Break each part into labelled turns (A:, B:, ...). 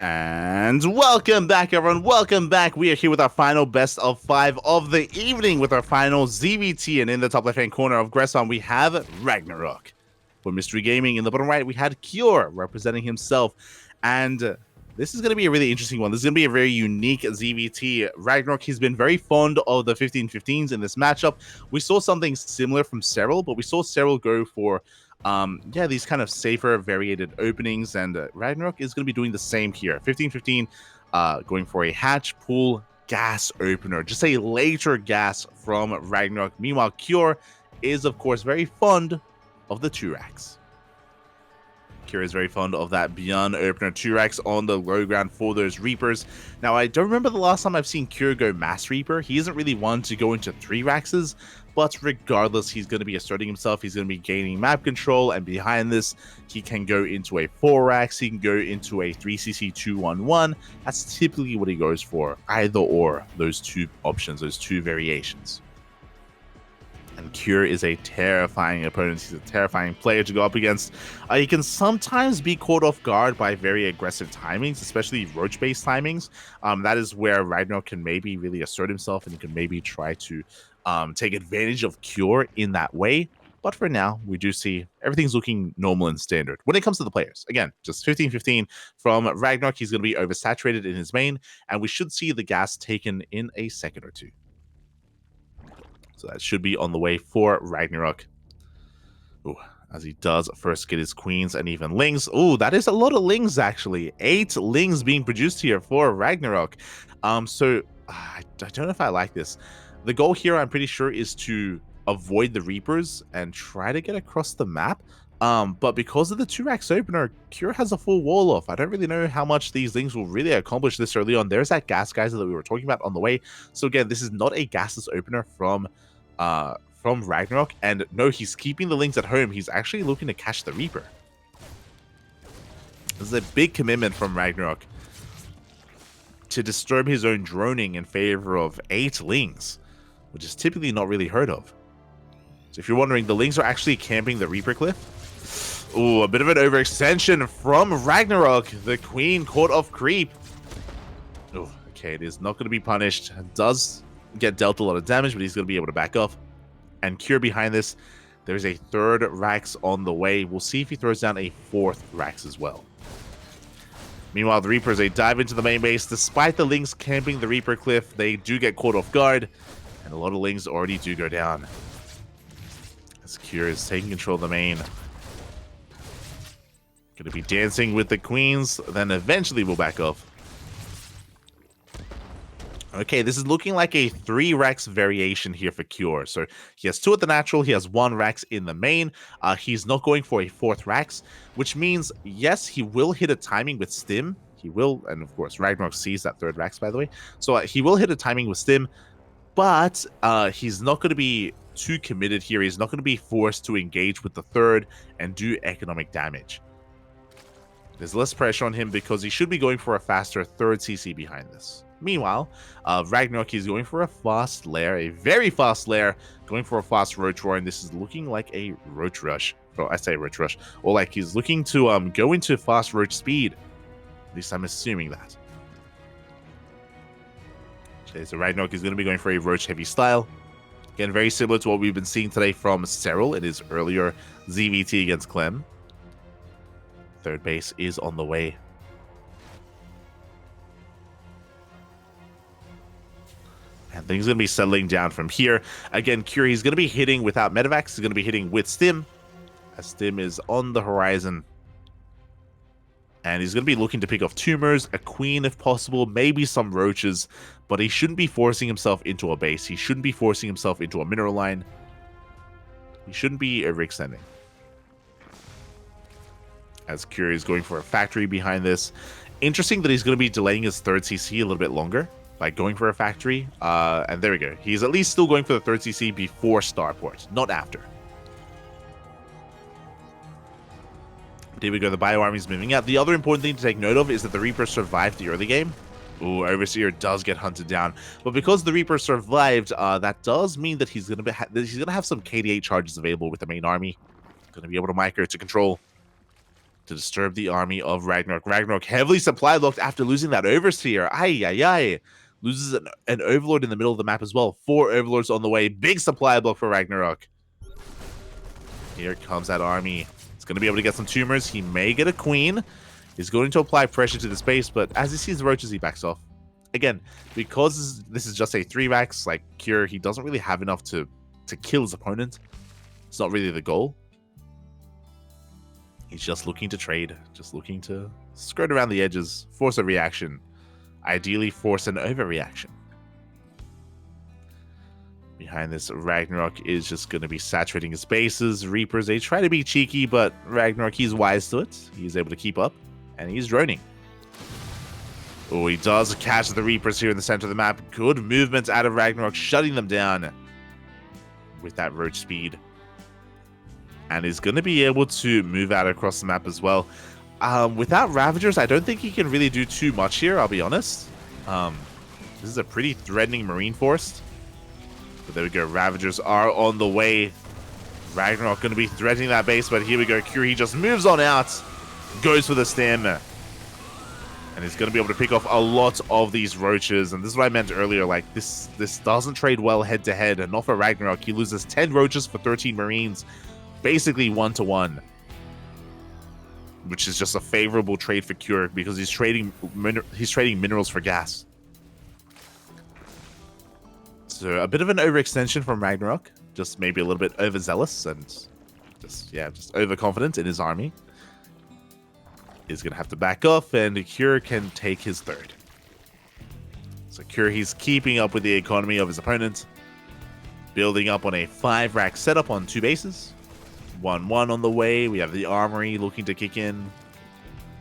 A: And welcome back, everyone. Welcome back. We are here with our final best of 5 of the evening with our final ZVT. And in the top left-hand corner of Gresson, we have RagnaroK. For Mystery Gaming, in the bottom right, we had Cure representing himself. And this is going to be a really interesting one. This is going to be a very unique ZVT. RagnaroK, he's been very fond of the 15-15s in this matchup. We saw something similar from Cyril, but we saw Cyril go for these kind of safer variated openings, and RagnaroK is going to be doing the same here. 15-15, going for a hatch, pool, gas opener. Just a later gas from RagnaroK. Meanwhile, Cure is, of course, very fond of the 2 racks. Cure is very fond of that Beyond opener 2 racks on the low ground for those Reapers. Now, I don't remember the last time I've seen Cure go Mass Reaper. He isn't really one to go into 3 racks, but regardless, he's going to be asserting himself. He's going to be gaining map control, and behind this, he can go into a 4 racks. He can go into a 3cc 2-1-1. That's typically what he goes for, either or, those 2 options, those 2 variations. And Cure is a terrifying opponent. He's a terrifying player to go up against. He can sometimes be caught off guard by very aggressive timings, especially roach-based timings. That is where RagnaroK can maybe really assert himself, and he can maybe try to take advantage of Cure in that way. But for now, we do see everything's looking normal and standard. When it comes to the players, again, just 15-15 from RagnaroK. He's going to be oversaturated in his main, and we should see the gas taken in a second or 2. So that should be on the way for RagnaroK. Ooh, as he does first get his queens and even lings. Ooh, that is a lot of lings, actually. 8 lings being produced here for RagnaroK. I don't know if I like this. The goal here, I'm pretty sure, is to avoid the Reapers and try to get across the map. But because of the 2 racks opener, Cure has a full wall off. I don't really know how much these lings will really accomplish this early on. There's that gas geyser that we were talking about on the way. So again, this is not a gasless opener from RagnaroK, and no, he's keeping the lings at home. He's actually looking to catch the Reaper. This is a big commitment from RagnaroK to disturb his own droning in favor of 8 lings, which is typically not really heard of. So if you're wondering, the lings are actually camping the Reaper cliff. Ooh, a bit of an overextension from RagnaroK. The queen caught off creep. Oh, okay, it is not going to be punished. It does get dealt a lot of damage, but he's going to be able to back off. And Cure behind this, there's a 3rd Rax on the way. We'll see if he throws down a 4th Rax as well. Meanwhile, the Reapers, they dive into the main base. Despite the lings camping the Reaper cliff, they do get caught off guard, and a lot of lings already do go down. As Cure is taking control of the main. Going to be dancing with the queens, then eventually we'll back off. Okay, this is looking like a 3 Rax variation here for Cure. So he has 2 at the natural, he has 1 Rax in the main. He's not going for a 4th Rax, which means, yes, he will hit a timing with Stim. He will, and of course, RagnaroK sees that 3rd Rax, by the way. So he will hit a timing with Stim, but he's not going to be too committed here. He's not going to be forced to engage with the 3rd and do economic damage. There's less pressure on him because he should be going for a faster 3rd CC behind this. Meanwhile, RagnaroK is going for a fast lair, a very fast lair, going for a fast Roach Roar, and this is looking like a Roach Rush. Well, I say Roach Rush, or like he's looking to go into fast Roach speed. At least I'm assuming that. Okay, so RagnaroK is going to be going for a Roach heavy style. Again, very similar to what we've been seeing today from Cyril in his earlier ZVT against Clem. 3rd base is on the way. And things are going to be settling down from here. Again, Cure, he's going to be hitting without Medivacs. He's going to be hitting with Stim, as Stim is on the horizon. And he's going to be looking to pick off tumors, a queen if possible, maybe some roaches. But he shouldn't be forcing himself into a base. He shouldn't be forcing himself into a mineral line. He shouldn't be overextending. As Cure is going for a factory behind this. Interesting that he's going to be delaying his 3rd CC a little bit longer. Like going for a factory, and there we go. He's at least still going for the 3rd CC before Starport, not after. There we go, the Bio Army is moving out. The other important thing to take note of is that the Reaper survived the early game. Ooh, Overseer does get hunted down. But because the Reaper survived, that does mean that he's going to have some KD8 charges available with the main army. Going to be able to micro to control to disturb the army of RagnaroK. RagnaroK heavily supply locked after losing that Overseer. Ay. Loses an Overlord in the middle of the map as well. 4 Overlords on the way. Big supply block for RagnaroK. Here comes that army. He's going to be able to get some tumors. He may get a queen. He's going to apply pressure to this base, but as he sees the roaches, he backs off. Again, because this is just a 3-rax, like Cure, he doesn't really have enough to kill his opponent. It's not really the goal. He's just looking to trade, just looking to skirt around the edges, force a reaction, ideally force an overreaction. Behind this, RagnaroK is just going to be saturating his bases. Reapers, they try to be cheeky, but RagnaroK, he's wise to it. He's able to keep up, and he's droning. Oh, he does catch the Reapers here in the center of the map. Good movement out of RagnaroK, shutting them down with that roach speed. And he's going to be able to move out across the map as well. Without Ravagers, I don't think he can really do too much here, I'll be honest. This is a pretty threatening Marine Force. But there we go, Ravagers are on the way. RagnaroK going to be threatening that base, but here we go. Curie just moves on out, goes for the stem. And he's going to be able to pick off a lot of these roaches. And this is what I meant earlier. Like, this doesn't trade well head-to-head. And not for RagnaroK. He loses 10 roaches for 13 Marines. Basically 1-to-1. Which is just a favorable trade for Cure because he's trading minerals for gas. So a bit of an overextension from RagnaroK. Just maybe a little bit overzealous and just overconfident in his army. Is going to have to back off, and Cure can take his 3rd. So Cure, he's keeping up with the economy of his opponent, building up on a 5-rack setup on 2 bases. 1-1 on the way. We have the armory looking to kick in.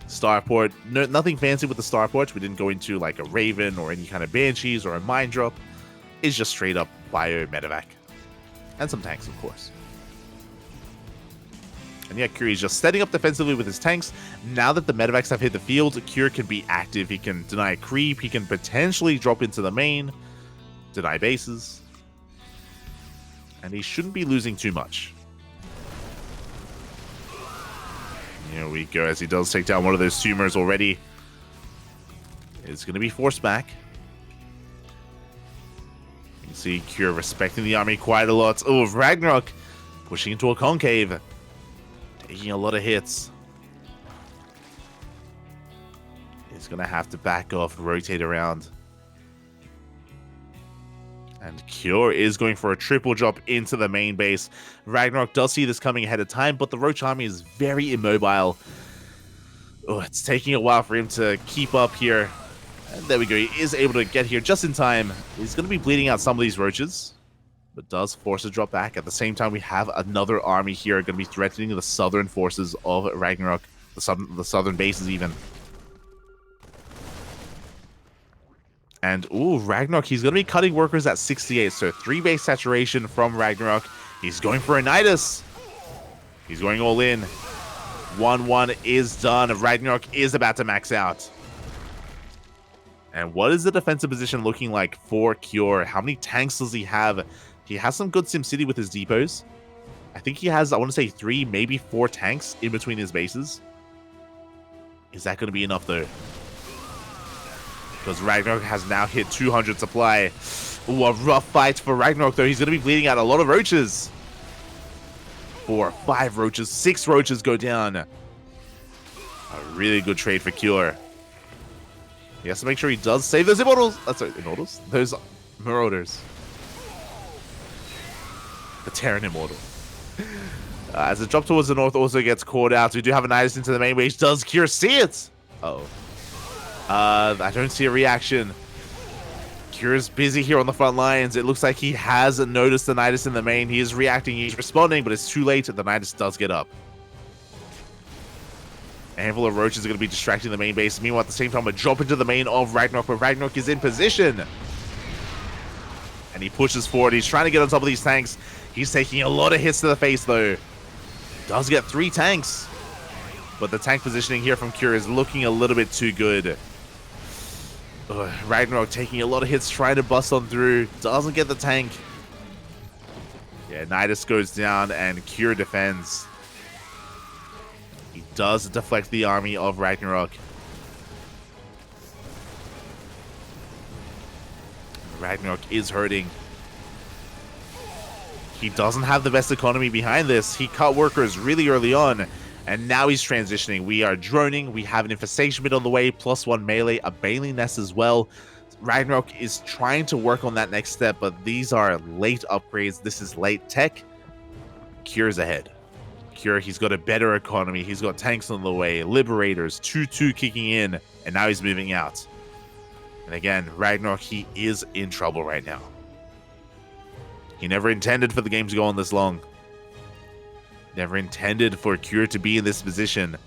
A: Starport, nothing fancy with the Starport. We didn't go into like a Raven or any kind of Banshees or a Mine Drop. It's just straight up Bio Medevac. And some tanks, of course. And yeah, Cure is just setting up defensively with his tanks. Now that the medevacs have hit the field, Cure can be active. He can deny creep. He can potentially drop into the main, deny bases. And he shouldn't be losing too much. Here we go, as he does take down one of those tumors already. It's going to be forced back. You can see Cure respecting the army quite a lot. Oh, RagnaroK pushing into a concave. Taking a lot of hits. He's going to have to back off, rotate around. And Cure is going for a triple drop into the main base. RagnaroK does see this coming ahead of time, but the Roach army is very immobile. Oh, it's taking a while for him to keep up here. And there we go. He is able to get here just in time. He's going to be bleeding out some of these roaches, but does force a drop back. At the same time, we have another army here going to be threatening the southern forces of RagnaroK, the southern bases even. And, ooh, RagnaroK, he's going to be cutting workers at 68, so 3-base saturation from RagnaroK. He's going for a Nidus. He's going all in. 1-1 is done. RagnaroK is about to max out. And what is the defensive position looking like for Cure? How many tanks does he have? He has some good SimCity with his depots. I think he has, I want to say 3, maybe 4 tanks in between his bases. Is that going to be enough, though? Because RagnaroK has now hit 200 supply. Ooh, a rough fight for RagnaroK, though. He's going to be bleeding out a lot of roaches. 4, 5 roaches, 6 roaches go down. A really good trade for Cure. He has to make sure he does save those immortals. Sorry, immortals? Those marauders. The Terran immortal. As the drop towards the north also gets called out. We do have an Nidus into the main base. Does Cure see it? Uh-oh. I don't see a reaction. Cure's busy here on the front lines. It looks like he has noticed the Nidus in the main. He is reacting. He's responding, but it's too late. The Nidus does get up. A handful of roaches are going to be distracting the main base. Meanwhile, at the same time, a drop into the main of RagnaroK, but RagnaroK is in position. And he pushes forward. He's trying to get on top of these tanks. He's taking a lot of hits to the face, though. Does get 3 tanks. But the tank positioning here from Cure is looking a little bit too good. RagnaroK taking a lot of hits, trying to bust on through. Doesn't get the tank. Yeah, Nidus goes down, and Cure defends. He He does deflect the army of RagnaroK. RagnaroK is hurting. He doesn't have the best economy behind this. He cut workers really early on, and now he's transitioning. We are droning. We have an infestation bit on the way, +1 melee, a Baneling Nest as well. RagnaroK is trying to work on that next step, but these are late upgrades. This is late tech. Cure's ahead. Cure, he's got a better economy. He's got tanks on the way, Liberators, 2-2 kicking in, and now he's moving out. And again, RagnaroK, he is in trouble right now. He never intended for the game to go on this long. Never intended for Cure to be in this position.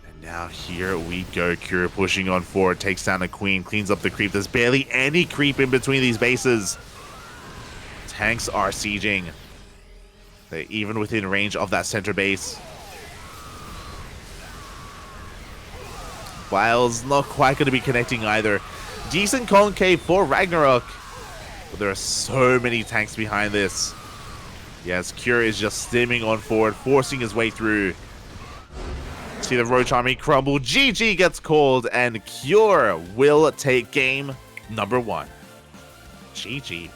A: And now here we go. Cure pushing on forward, takes down a queen, cleans up the creep. There's barely any creep in between these bases. Tanks are sieging. They're even within range of that center base. Vile's not quite going to be connecting either. Decent CranKy for RagnaroK. But there are so many tanks behind this. Yes, Cure is just stimming on forward, forcing his way through. See the Roach army crumble. GG gets called, and Cure will take game number 1. GG.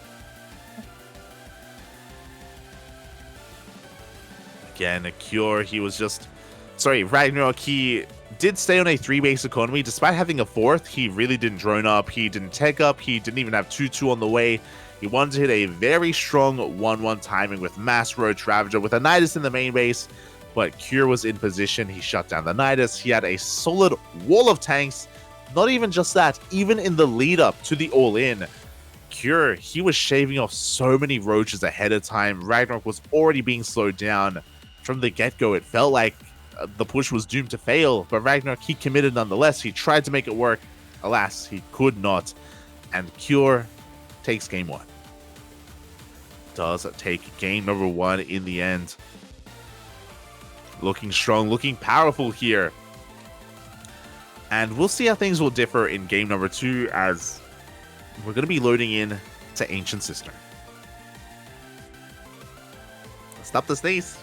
A: Again, Cure, he was just... Sorry, RagnaroK, he did stay on a 3-base economy. Despite having a 4th, he really didn't drone up. He didn't tech up. He didn't even have 2-2 on the way. He wanted to hit a very strong 1-1 timing with Mass Roach Ravager with a Nidus in the main base. But Cure was in position. He shut down the Nidus. He had a solid wall of tanks. Not even just that, even in the lead up to the all-in, Cure, he was shaving off so many roaches ahead of time. RagnaroK was already being slowed down. From the get-go, it felt like the push was doomed to fail, but RagnaroK, he committed nonetheless. He tried to make it work. Alas, he could not. And Cure takes game 1. Does take game number 1 in the end. Looking strong, looking powerful here. And we'll see how things will differ in game number 2, as we're going to be loading in to Ancient Cistern. Stop the sneeze.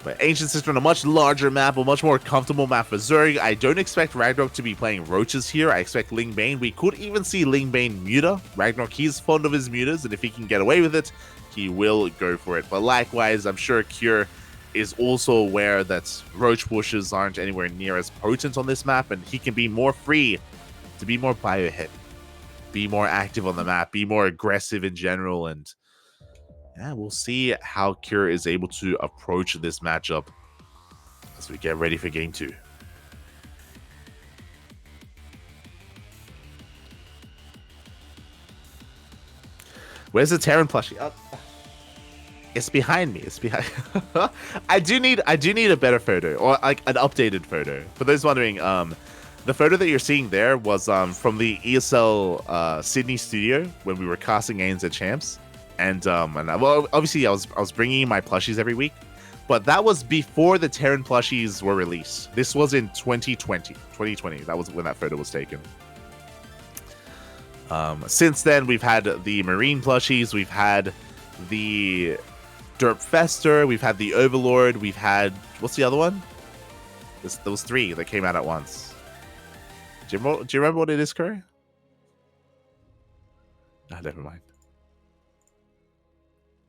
A: But Ancient Cistern, a much larger map, a much more comfortable map for Zerg. I don't expect RagnaroK to be playing Roaches here. I expect Ling Bane. We could even see Ling Bane muter. RagnaroK, he's fond of his muters, and if he can get away with it, he will go for it. But likewise, I'm sure Cure is also aware that Roach pushes aren't anywhere near as potent on this map, and he can be more free to be more bio-heavy, be more active on the map, be more aggressive in general, and yeah, we'll see how Cure is able to approach this matchup as we get ready for game 2. Where's the Terran plushie? Oh, it's behind me. It's behind. I do need a better photo, or like an updated photo. For those wondering, the photo that you're seeing there was from the ESL Sydney studio when we were casting games at Champs. And well, obviously I was bringing in my plushies every week, but that was before the Terran plushies were released. This was in 2020. That was when that photo was taken. Since then, we've had the Marine plushies, we've had the Derp Fester, we've had the Overlord, we've had, what's the other one? Those 3 that came out at once. Do you remember what it is, Curry? Ah, never mind.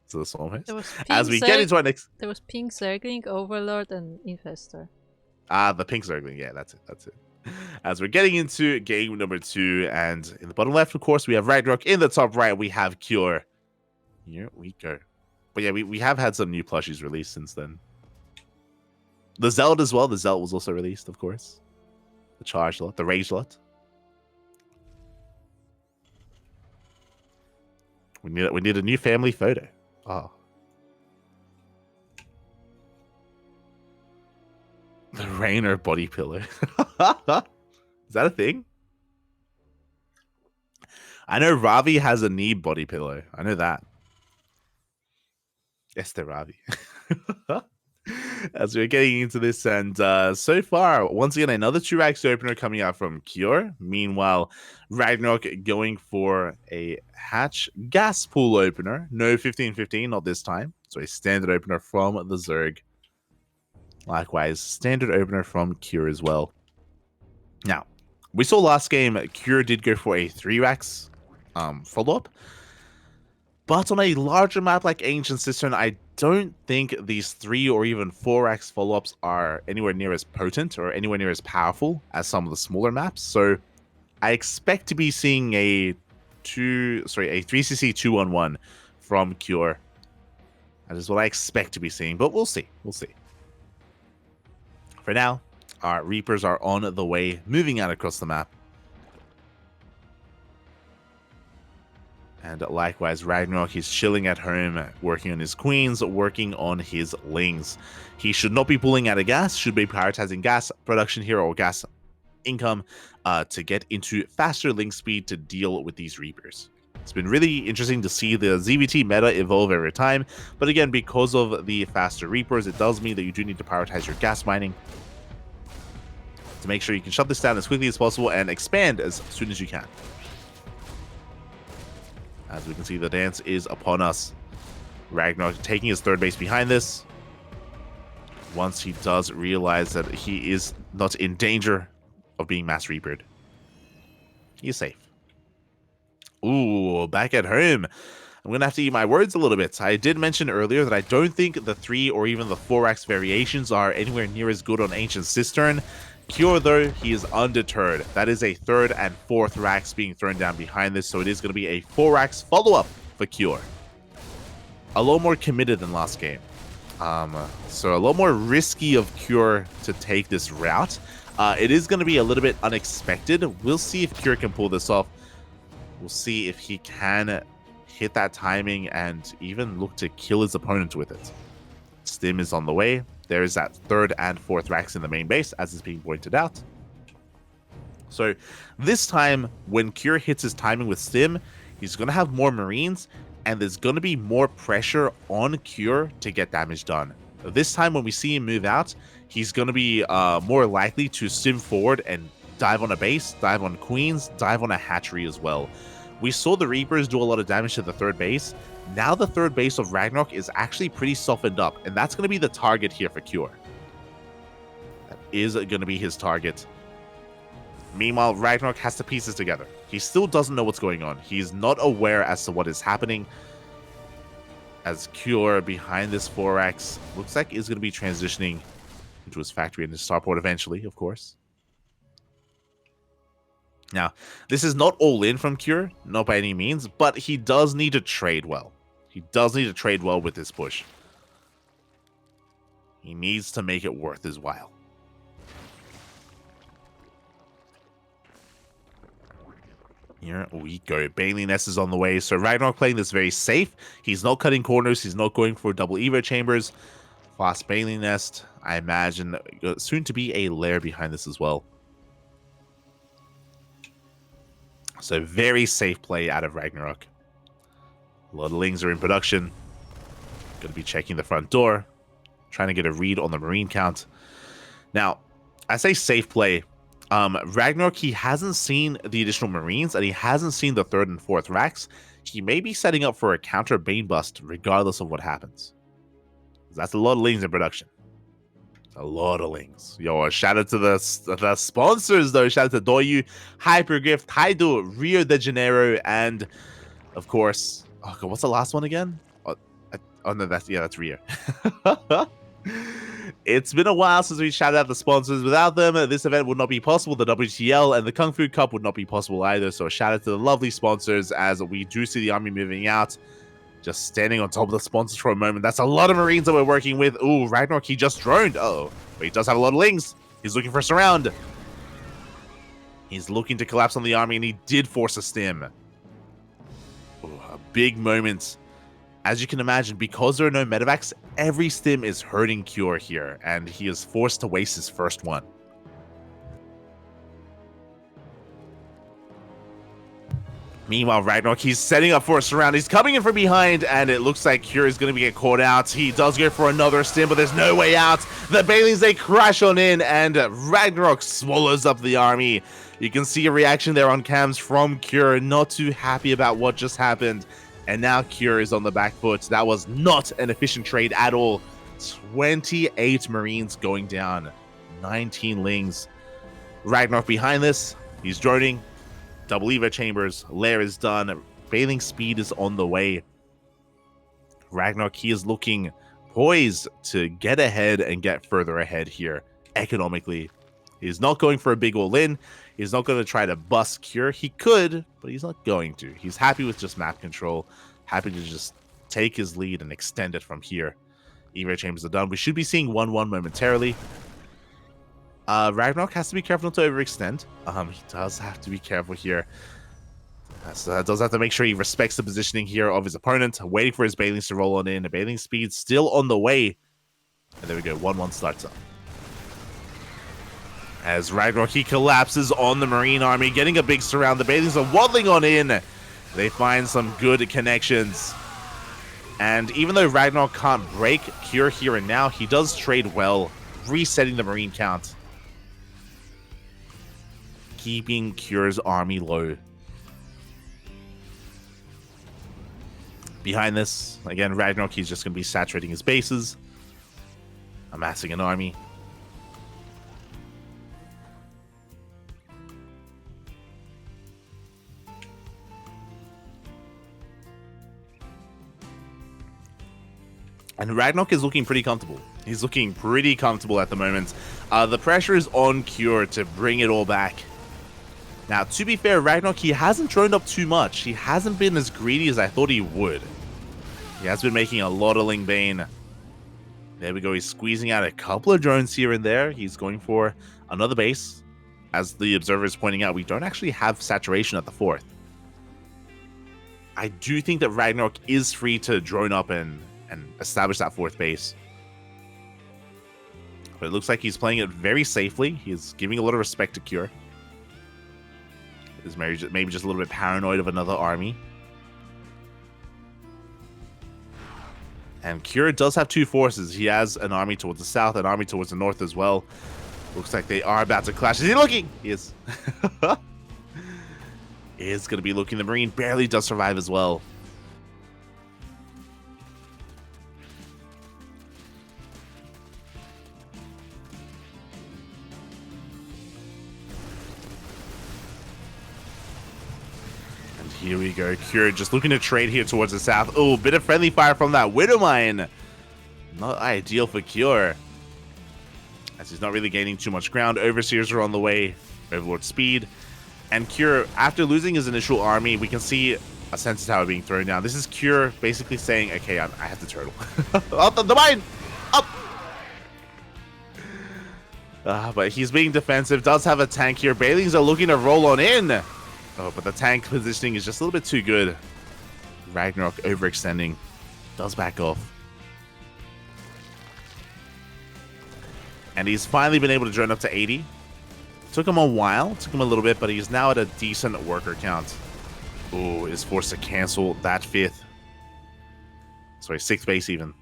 A: So the Stormhead. As we get into our next,
B: there was Pink Zergling, Overlord, and Infestor.
A: Ah, the Pink Zergling. Yeah, that's it. As we're getting into game number 2, and in the bottom left, of course, we have RagnaroK. In the top right, we have Cure. Here we go. But yeah, we have had some new plushies released since then. The Zeld as well. The Zeld was also released, of course. The Charge lot, the Rage lot. We need a new family photo. Oh. The Rainer body pillow. Is that a thing? I know Ravi has a knee body pillow. I know that. Esther Ravi. As we're getting into this, and so far, once again, another 2-Rax opener coming out from Cure. Meanwhile, RagnaroK going for a Hatch gas pool opener. No 15-15, not this time. So a standard opener from the Zerg. Likewise, standard opener from Cure as well. Now, we saw last game, Cure did go for a 3 racks follow-up. But on a larger map like Ancient Cistern, I don't think these 3 or even 4 racks follow-ups are anywhere near as potent or anywhere near as powerful as some of the smaller maps. So I expect to be seeing a 3cc 2-on-1 from Cure. That is what I expect to be seeing, but we'll see. We'll see. For now, our Reapers are on the way, moving out across the map. And likewise, RagnaroK is chilling at home, working on his queens, working on his lings. He should not be pulling out of gas, should be prioritizing gas production here or gas income to get into faster ling speed to deal with these Reapers. It's been really interesting to see the ZVT meta evolve every time, but again, because of the faster Reapers, it does mean that you do need to prioritize your gas mining to make sure you can shut this down as quickly as possible and expand as soon as you can. As we can see, the dance is upon us. RagnaroK taking his third base behind this. Once he does realize that he is not in danger of being mass reapered, he is safe. Ooh, back at home. I'm going to have to eat my words a little bit. I did mention earlier that I don't think the 3 or even the 4x variations are anywhere near as good on Ancient Cistern. Cure, though, he is undeterred. That is a 3rd and 4th racks being thrown down behind this, so it is going to be a 4 racks follow-up for Cure. A lot more committed than last game. So a lot more risky of Cure to take this route. It is going to be a little bit unexpected. We'll see if Cure can pull this off. We'll see if he can hit that timing and even look to kill his opponent with it. Stim is on the way. There is that 3rd and 4th racks in the main base, as is being pointed out. So this time, when Cure hits his timing with Stim, he's going to have more Marines, and there's going to be more pressure on Cure to get damage done. This time, when we see him move out, he's going to be more likely to Stim forward and dive on a base, dive on queens, dive on a hatchery as well. We saw the Reapers do a lot of damage to the 3rd base. Now the 3rd base of RagnaroK is actually pretty softened up, and that's going to be the target here for Cure. That is going to be his target. Meanwhile, RagnaroK has to piece this together. He still doesn't know what's going on. He's not aware as to what is happening. As Cure, behind this 4x, looks like is going to be transitioning into his factory and his starport eventually, of course. Now, this is not all in from Cure, not by any means, but he does need to trade well. He does need to trade well with this push. He needs to make it worth his while. Here we go. Bailey Nest is on the way, so RagnaroK playing this very safe. He's not cutting corners. He's not going for double Evo chambers. Fast Bailey Nest, I imagine, soon to be a lair behind this as well. So very safe play out of RagnaroK. A lot of lings are in production. Going to be checking the front door. Trying to get a read on the Marine count. Now, I say safe play. RagnaroK, he hasn't seen the additional Marines, and he hasn't seen the 3rd and 4th racks. He may be setting up for a counter Bane Bust, regardless of what happens. That's a lot of lings in production. A lot of links. Yo, shout out to the sponsors, though. Shout out to Doyu, Hypergift, Haido, Rio de Janeiro, and, of course, oh God, what's the last one again? Oh no, that's Rio. It's been a while since we shouted out the sponsors. Without them, this event would not be possible. The WTL and the Kung Fu Cup would not be possible either. So shout out to the lovely sponsors as we do see the army moving out. Just standing on top of the sponsors for a moment. That's a lot of Marines that we're working with. Ooh, RagnaroK, he just droned. Uh-oh. But he does have a lot of lings. He's looking for a surround. He's looking to collapse on the army, and he did force a stim. Ooh, a big moment. As you can imagine, because there are no medevacs, every stim is hurting Cure here, and he is forced to waste his first one. Meanwhile, RagnaroK, he's setting up for a surround. He's coming in from behind, and it looks like Cure is going to get caught out. He does go for another stim, but there's no way out. The Bailings, they crash on in, and RagnaroK swallows up the army. You can see a reaction there on cams from Cure, not too happy about what just happened. And now Cure is on the back foot. That was not an efficient trade at all. 28 Marines going down. 19 Lings. RagnaroK behind this. He's droning. Double Evo Chambers. Lair is done. Bathing Speed is on the way. RagnaroK, he is looking poised to get ahead and get further ahead here economically. He's not going for a big all-in. He's not going to try to bust Cure. He could, but he's not going to. He's happy with just map control. Happy to just take his lead and extend it from here. Evo Chambers are done. We should be seeing 1-1 momentarily. RagnaroK has to be careful not to overextend. He does have to be careful here. So does have to make sure he respects the positioning here of his opponent. Waiting for his Bailings to roll on in. The Bailing Speed still on the way. And there we go. 1-1 starts up. As RagnaroK, he collapses on the Marine army, getting a big surround. The Bailings are waddling on in. They find some good connections. And even though RagnaroK can't break Cure here and now, he does trade well, resetting the Marine count. Keeping Cure's army low. Behind this, again, RagnaroK, he's just going to be saturating his bases. Amassing an army. And RagnaroK is looking pretty comfortable. He's looking pretty comfortable at the moment. The pressure is on Cure to bring it all back. Now, to be fair, RagnaroK, he hasn't droned up too much. He hasn't been as greedy as I thought he would. He has been making a lot of Lingbane. There we go. He's squeezing out a couple of drones here and there. He's going for another base. As the observer is pointing out, we don't actually have saturation at the 4th. I do think that RagnaroK is free to drone up and establish that 4th base. But it looks like he's playing it very safely. He's giving a lot of respect to Cure. Is maybe just a little bit paranoid of another army. And Cure does have 2 forces. He has an army towards the south, an army towards the north as well. Looks like they are about to clash. Is he looking? He is. He is going to be looking. The Marine barely does survive as well. Here we go. Cure just looking to trade here towards the south. Oh, bit of friendly fire from that Widow Mine. Not ideal for Cure, as he's not really gaining too much ground. Overseers are on the way. Overlord Speed. And Cure, after losing his initial army, we can see a Sensor Tower being thrown down. This is Cure basically saying, okay, I have to turtle. Up the mine! Up! But he's being defensive. Does have a tank here. Bailings are looking to roll on in. Oh, but the tank positioning is just a little bit too good. RagnaroK overextending. Does back off. And he's finally been able to drone up to 80. Took him a while. Took him a little bit, but he's now at a decent worker count. Oh, is forced to cancel that 5th. Sorry, 6th base even.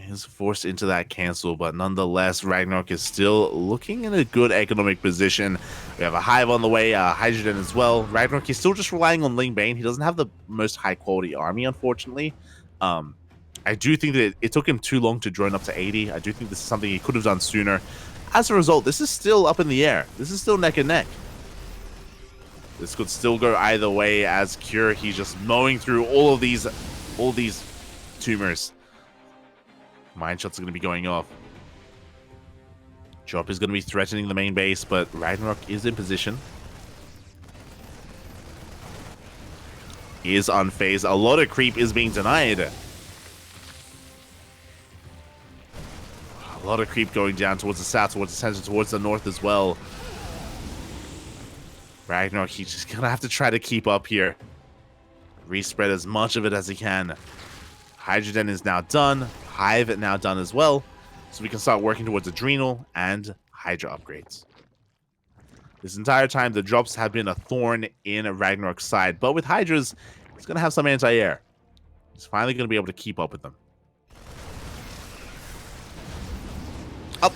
A: Is forced into that cancel, but nonetheless, RagnaroK is still looking in a good economic position. We have a Hive on the way, Hydrogen as well. RagnaroK is still just relying on Lingbane. He doesn't have the most high-quality army, unfortunately. I do think that it took him too long to drone up to 80. I do think this is something he could have done sooner. As a result, this is still up in the air. This is still neck and neck. This could still go either way, as Cure, he's just mowing through all these tumors. Mine shots are going to be going off. Drop is going to be threatening the main base, but RagnaroK is in position. He is unfazed. A lot of creep is being denied. A lot of creep going down towards the south, towards the center, towards the north as well. RagnaroK, he's just going to have to try to keep up here. Respread as much of it as he can. Hydrogen is now done. Hive now done as well. So we can start working towards Adrenal and Hydra upgrades. This entire time, the drops have been a thorn in RagnaroK's side. But with Hydras, he's going to have some anti-air. He's finally going to be able to keep up with them. Up!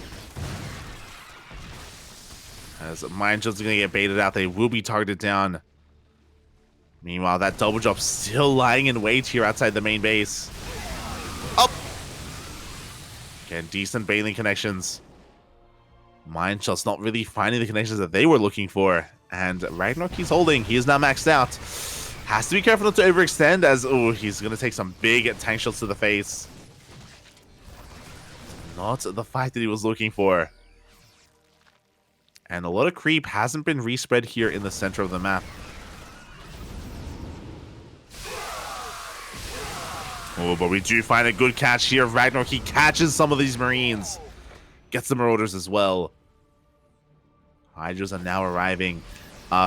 A: As Mine Shots are going to get baited out, they will be targeted down. Meanwhile, that double drop still lying in wait here outside the main base. Up! Again, decent Baneling connections. Mindshot's not really finding the connections that they were looking for. And RagnaroK keeps holding. He is now maxed out. Has to be careful not to overextend as, oh, he's going to take some big tank shots to the face. Not the fight that he was looking for. And a lot of creep hasn't been respread here in the center of the map. Oh, but we do find a good catch here. RagnaroK, he catches some of these Marines. Gets the Marauders as well. Hydras are now arriving.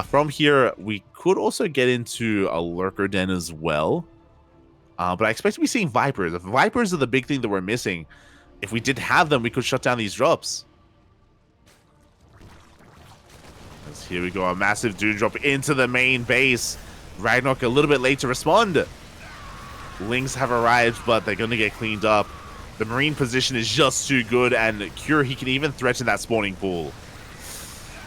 A: From here, we could also get into a Lurker Den as well. But I expect to be seeing Vipers. If Vipers are the big thing that we're missing, if we did have them, we could shut down these drops. As here we go, a massive Dune drop into the main base. RagnaroK a little bit late to respond. Lings have arrived, but they're going to get cleaned up. The Marine position is just too good, and Cure, he can even threaten that spawning pool.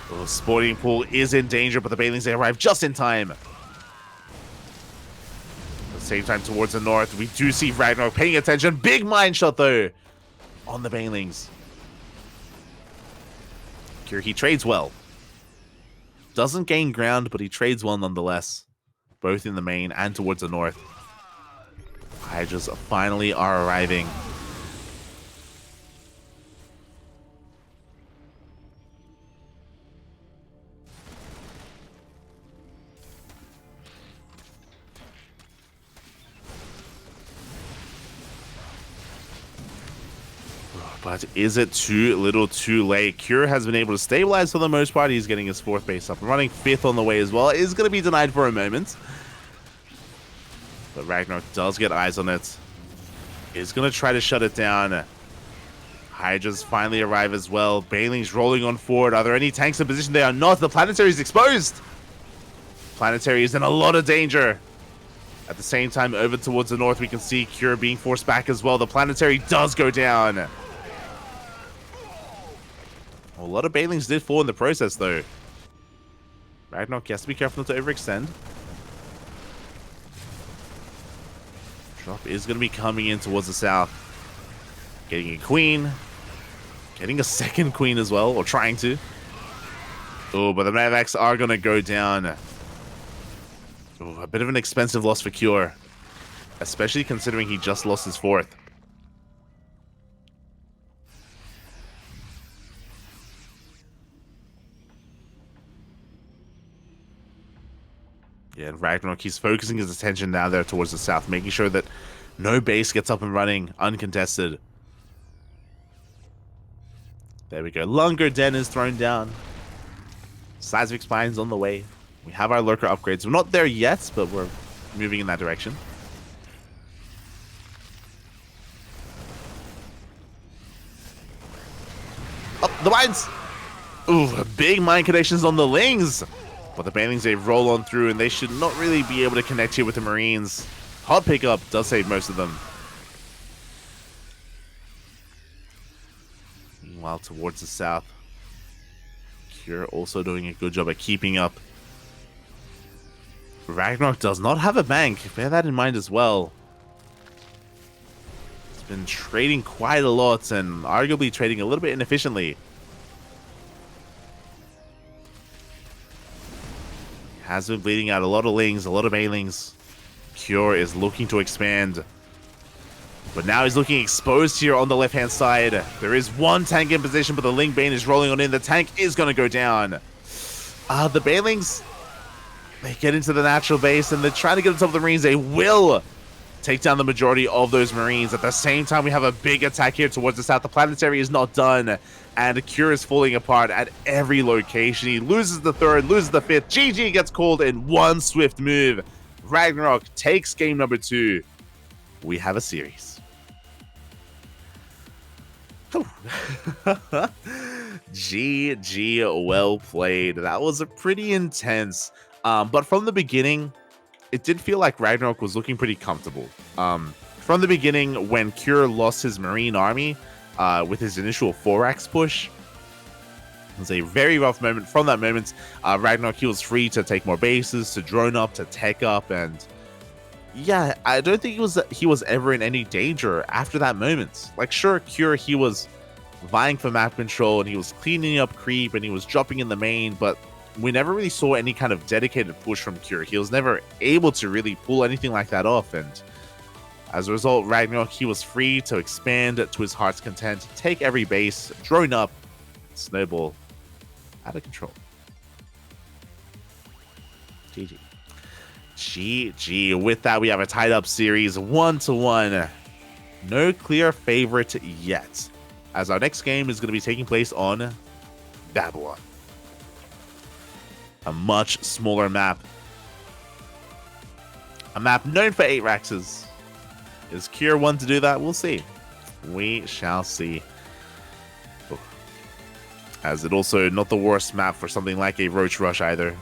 A: The spawning pool is in danger, but the Banelings, they arrive just in time. At the same time, towards the north, we do see RagnaroK paying attention. Big mine shot, though, on the Banelings. Cure, he trades well. Doesn't gain ground, but he trades well nonetheless. Both in the main and towards the north. Hydras finally are arriving. But is it too little too late? Cure has been able to stabilize for the most part. He's getting his 4th base up and running, 5th on the way as well. It is going to be denied for a moment. But RagnaroK does get eyes on it. Is going to try to shut it down. Hydras finally arrive as well. Banelings rolling on forward. Are there any tanks in position? They are not. The Planetary is exposed. Planetary is in a lot of danger. At the same time, over towards the north, we can see Cure being forced back as well. The Planetary does go down. A lot of Banelings did fall in the process, though. RagnaroK has to be careful not to overextend. Drop is going to be coming in towards the south. Getting a queen. Getting a 2nd queen as well, or trying to. Oh, but the Mavax are going to go down. Oh, a bit of an expensive loss for Cure. Especially considering he just lost his 4th. Yeah, and RagnaroK, he's focusing his attention now there towards the south, making sure that no base gets up and running uncontested. There we go. Lunker Den is thrown down. Seismic Spine's on the way. We have our Lurker upgrades. We're not there yet, but we're moving in that direction. Oh, the mines! Ooh, big mine connections on the Lings! But the Banelings, they roll on through, and they should not really be able to connect here with the Marines. Hot pickup does save most of them. Meanwhile, towards the south, Cure also doing a good job at keeping up. RagnaroK does not have a bank. Bear that in mind as well. He's been trading quite a lot, and arguably trading a little bit inefficiently. Has been bleeding out a lot of Lings, a lot of Banelings. Cure is looking to expand. But now he's looking exposed here on the left-hand side. There is one tank in position, but the Ling Bane is rolling on in. The tank is going to go down. The Banelings, they get into the natural base, and they're trying to get on top of the Marines. They will take down the majority of those Marines. At the same time, we have a big attack here towards the south. The Planetary is not done. And Cure is falling apart at every location. He loses the 3rd, loses the 5th. GG gets called in one swift move. RagnaroK takes game number 2. We have a series. GG, well played. That was a pretty intense. But from the beginning, it did feel like RagnaroK was looking pretty comfortable. From the beginning, when Cure lost his Marine army, with his initial 4-axe push, It was a very rough moment. From that moment, RagnaroK, he was free to take more bases, to drone up, to tech up, and yeah, I don't think he was ever in any danger after that moment. Like, sure, Cure, he was vying for map control, and he was cleaning up creep, and he was dropping in the main, but we never really saw any kind of dedicated push from Cure. He was never able to really pull anything like that off, and as a result, RagnaroK, he was free to expand to his heart's content, take every base, drone up, snowball out of control. GG. GG. With that, we have a tied up series 1-1. No clear favorite yet, as our next game is going to be taking place on Babylon. A much smaller map. A map known for 8 Raxes. Is Cure one to do that? We'll see. We shall see. Oh. As it also not the worst map for something like a Roach Rush either.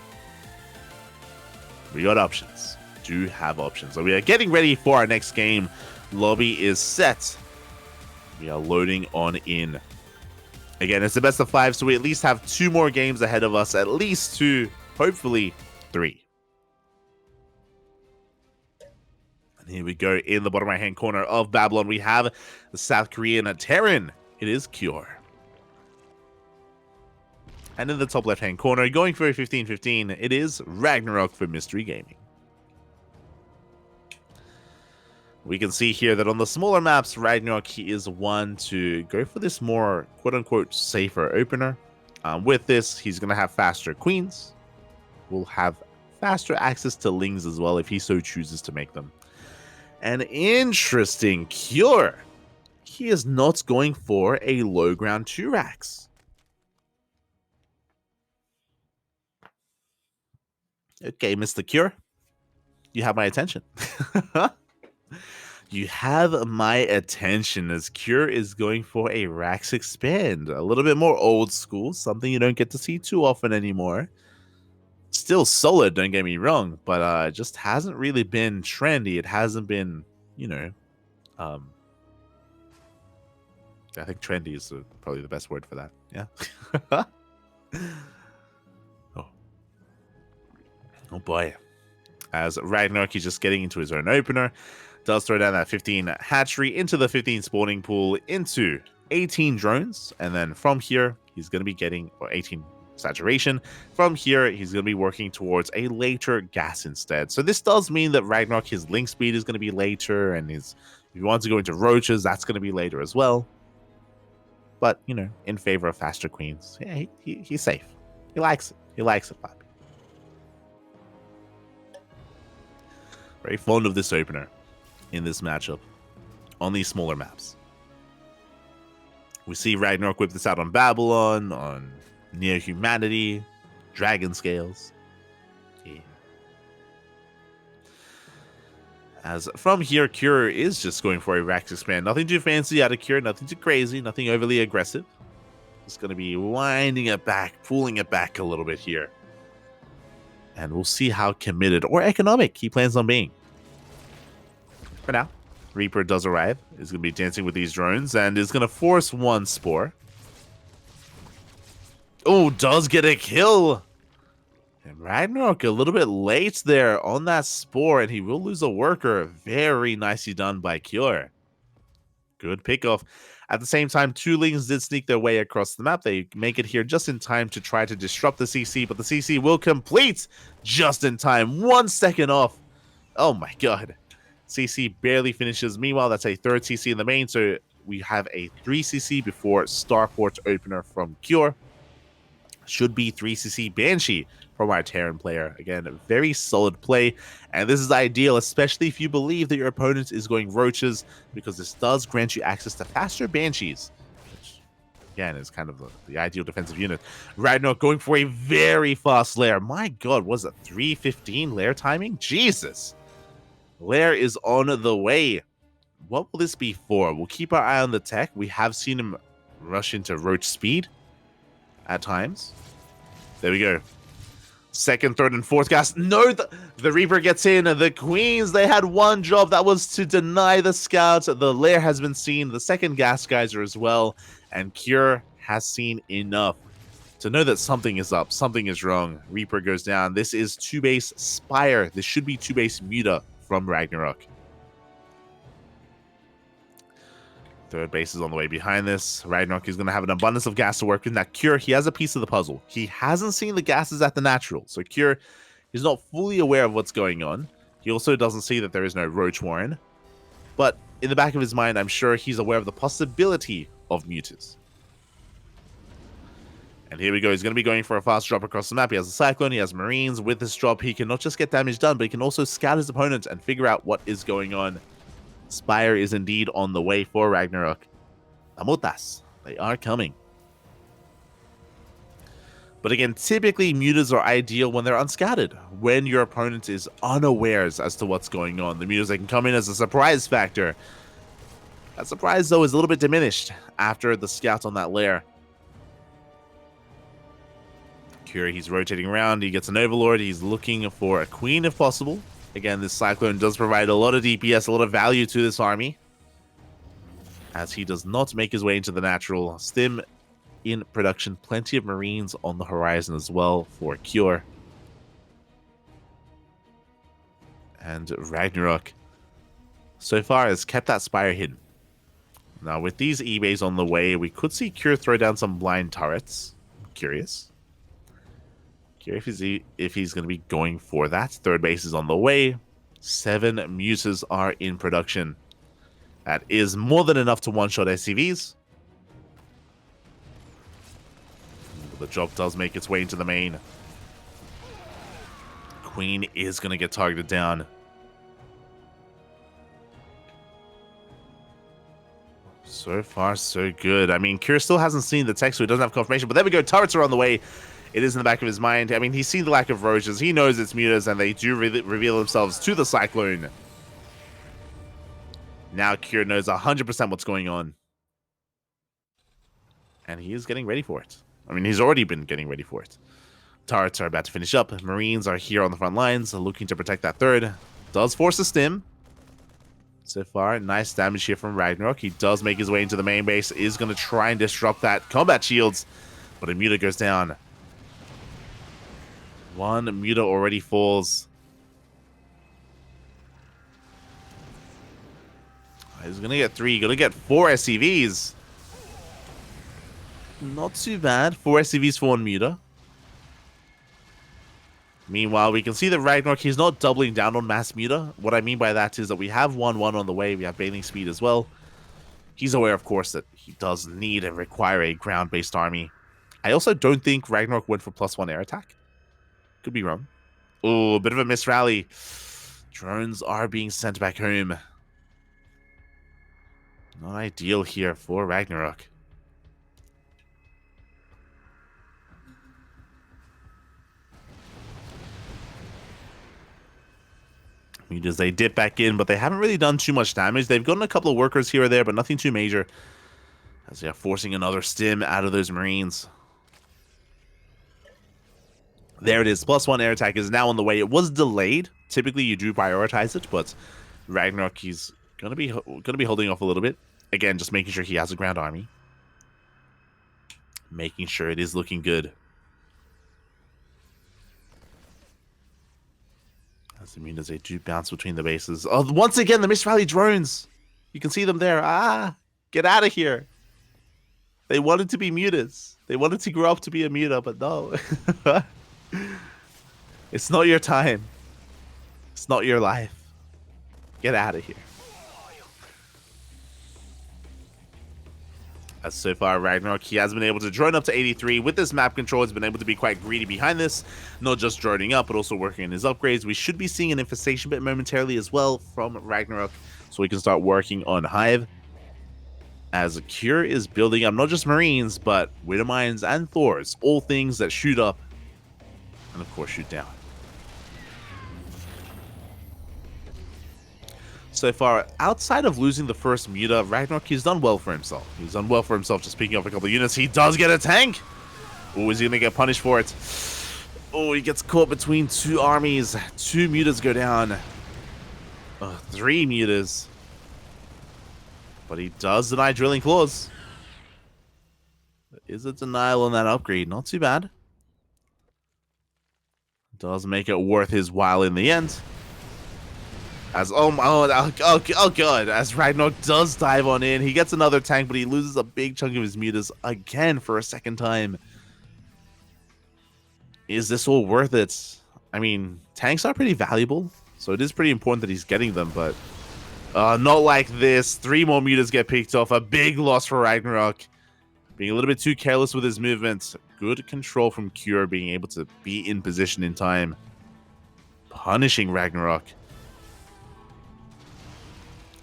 A: We got options. Do have options. So we are getting ready for our next game. Lobby is set. We are loading on in. Again, it's the best of 5, so we at least have 2 more games ahead of us. At least 2, hopefully 3. And here we go. In the bottom right-hand corner of Babylon, we have the South Korean Terran. It is Cure. And in the top left-hand corner, going for a 15-15, it is RagnaroK for Mystery Gaming. We can see here that on the smaller maps, RagnaroK, he is one to go for this more quote-unquote safer opener. With this, he's going to have faster queens. Will have faster access to lings as well if he so chooses to make them. An interesting Cure. He is not going for a low ground 2-Rax. Okay, Mr. Cure, you have my attention. You have my attention as Cure is going for a Rax expand. A little bit more old school, something you don't get to see too often anymore. Still solid, don't get me wrong, but just hasn't really been trendy. It hasn't been, you know, I think trendy is probably the best word for that. Yeah. Oh boy. As RagnaroK is just getting into his own opener. Does throw down that 15 hatchery into the 15 spawning pool into 18 drones. And then from here, he's going to be getting, or 18 saturation. From here, he's going to be working towards a later gas instead. So this does mean that RagnaroK, his link speed is going to be later. And his, if he wants to go into roaches, that's going to be later as well. But, you know, in favor of faster queens. Yeah, he's safe. He likes it. He likes it, Bob. Very fond of this opener in this matchup on these smaller maps. We see RagnaroK whip this out on Babylon, on Near Humanity, Dragon Scales. Yeah. As from here, Cure is just going for a Rax expand. Nothing too fancy out of Cure, nothing too crazy, nothing overly aggressive. Just going to be winding it back, pulling it back a little bit here. And we'll see how committed or economic he plans on being. For now, Reaper does arrive. Is going to be dancing with these drones and is going to force one spore. Oh, does get a kill. And RagnaroK a little bit late there on that spore, and he will lose a worker. Very nicely done by Cure. Good pickoff. At the same time, 2 lings did sneak their way across the map. They make it here just in time to try to disrupt the CC, but the CC will complete just in time. 1 second off. Oh my god. CC barely finishes. Meanwhile, that's a 3rd CC in the main, so we have a 3 CC before Starport opener from Cure. Should be 3 CC Banshee from our Terran player. Again, a very solid play, and this is ideal, especially if you believe that your opponent is going roaches, because this does grant you access to faster Banshees, which, again, is kind of the ideal defensive unit. RagnaroK going for a very fast lair. My god, was it 3:15 lair timing? Jesus! Lair is on the way. What will this be for? We'll keep our eye on the tech. We have seen him rush into roach speed at times. There we go. 2nd, 3rd, and 4th gas. No, the Reaper gets in. The Queens, they had one job. That was to deny the scouts. The lair has been seen. The 2nd gas geyser as well. And Cure has seen enough. to know that something is up, something is wrong. Reaper goes down. This is 2-base Spire. This should be 2-base Muta from RagnaroK. Third base is on the way behind this. RagnaroK is going to have an abundance of gas to work with. Now, Cure, he has a piece of the puzzle. He hasn't seen the gases at the natural. So Cure is not fully aware of what's going on. He also doesn't see that there is no Roach Warren. But in the back of his mind, I'm sure he's aware of the possibility of mutas. And here we go. He's going to be going for a fast drop across the map. He has a Cyclone. He has Marines. With this drop, he can not just get damage done, but he can also scout his opponent and figure out what is going on. Spire is indeed on the way for RagnaroK. Amutas. They are coming. But again, typically mutas are ideal when they're unscattered, when your opponent is unawares as to what's going on. The mutas, they can come in as a surprise factor. That surprise, though, is a little bit diminished after the scout on that lair. Cure, he's rotating around. He gets an Overlord. He's looking for a Queen if possible. Again, this Cyclone does provide a lot of DPS, a lot of value to this army, as he does not make his way into the natural. Stim in production. Plenty of Marines on the horizon as well for Cure. And RagnaroK so far has kept that Spire hidden. Now, with these eBays on the way, we could see Cure throw down some blind turrets. I'm curious. If he's going to be going for that. Third base is on the way. 7 mutas are in production. That is more than enough to one-shot SCVs. The job does make its way into the main. Queen is going to get targeted down. So far, so good. I mean, Cure still hasn't seen the text, so he doesn't have confirmation. But there we go. Turrets are on the way. It is in the back of his mind. I mean, he's seen the lack of roaches. He knows it's mutas, and they do reveal themselves to the Cyclone. Now Cure knows 100% what's going on. And he is getting ready for it. I mean, he's already been getting ready for it. Turrets are about to finish up. Marines are here on the front lines, looking to protect that third. Does force a stim. So far, nice damage here from RagnaroK. He does make his way into the main base. Is going to try and disrupt that combat shields. But a muta goes down. One muta already falls. He's going to get 3. Going to get 4 SCVs. Not too bad. 4 SCVs for 1 muta. Meanwhile, we can see that RagnaroK, he's not doubling down on mass muta. What I mean by that is that we have 1-1 on the way. We have Bathing Speed as well. He's aware, of course, that he does need and require a ground-based army. I also don't think RagnaroK went for +1 air attack. Could be wrong. Oh, a bit of a misrally. Drones are being sent back home. Not ideal here for RagnaroK. Mutas, they dip back in, but they haven't really done too much damage. They've gotten a couple of workers here or there, but nothing too major, as they are forcing another stim out of those Marines. There it is. +1 air attack is now on the way. It was delayed. Typically, you do prioritize it, but RagnaroK, he's gonna be holding off a little bit. Again, just making sure he has a ground army, making sure it is looking good. As the mutas, they do bounce between the bases. Oh, once again, the Mist Valley drones. You can see them there. Ah, get out of here. They wanted to be mutas. They wanted to grow up to be a muta, but no. It's not your time. It's not your life. Get out of here. As so far, RagnaroK, he has been able to drone up to 83. With this map control, he's been able to be quite greedy behind this. Not just droning up, but also working on his upgrades. We should be seeing an infestation bit momentarily as well from RagnaroK, so we can start working on Hive. As Cure is building up not just Marines, but Widowmines and Thors. All things that shoot up and, of course, shoot down. So far, outside of losing the first muta, RagnaroK, he's done well for himself. He's done well for himself just picking up a couple of units. He does get a tank! Oh, is he going to get punished for it? Oh, he gets caught between 2 armies. 2 mutas go down. 3 mutas. But he does deny drilling claws. is a denial on that upgrade. Not too bad. Does make it worth his while in the end. As oh god, as RagnaroK does dive on in, he gets another tank, but he loses a big chunk of his mutas again for a second time. Is this all worth it? I mean, tanks are pretty valuable, so it is pretty important that he's getting them, but not like this. 3 more mutas get picked off. A big loss for RagnaroK. Being a little bit too careless with his movements. Good control from Cure, being able to be in position in time. Punishing RagnaroK.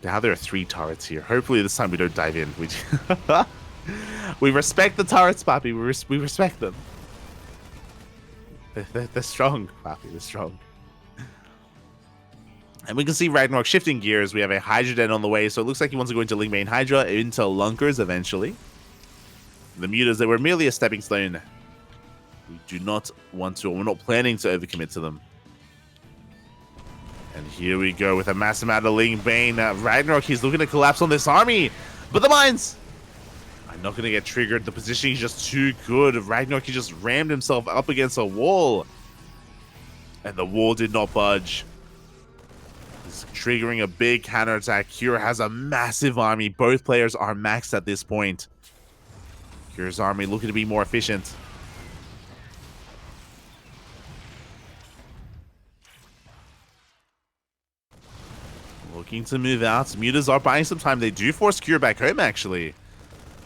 A: Now there are 3 turrets here. Hopefully this time we don't dive in. We respect the turrets, Papi. We respect them. They're strong, Papi. They're strong. And we can see RagnaroK shifting gears. We have a Hydra Den on the way, so it looks like he wants to go into Lingbane Hydra, into Lunkers eventually. The mutas, they were merely a stepping stone. We do not want to, or we're not planning to overcommit to them. And here we go with a massive amount of Lingbane. RagnaroK, he's looking to collapse on this army, but the mines are not going to get triggered. The positioning is just too good. RagnaroK, he just rammed himself up against a wall, and the wall did not budge. He's triggering a big counterattack. Cure has a massive army. Both players are maxed at this point. Cure's army looking to be more efficient. Looking to move out. Mutas are buying some time. They do force Cure back home, actually.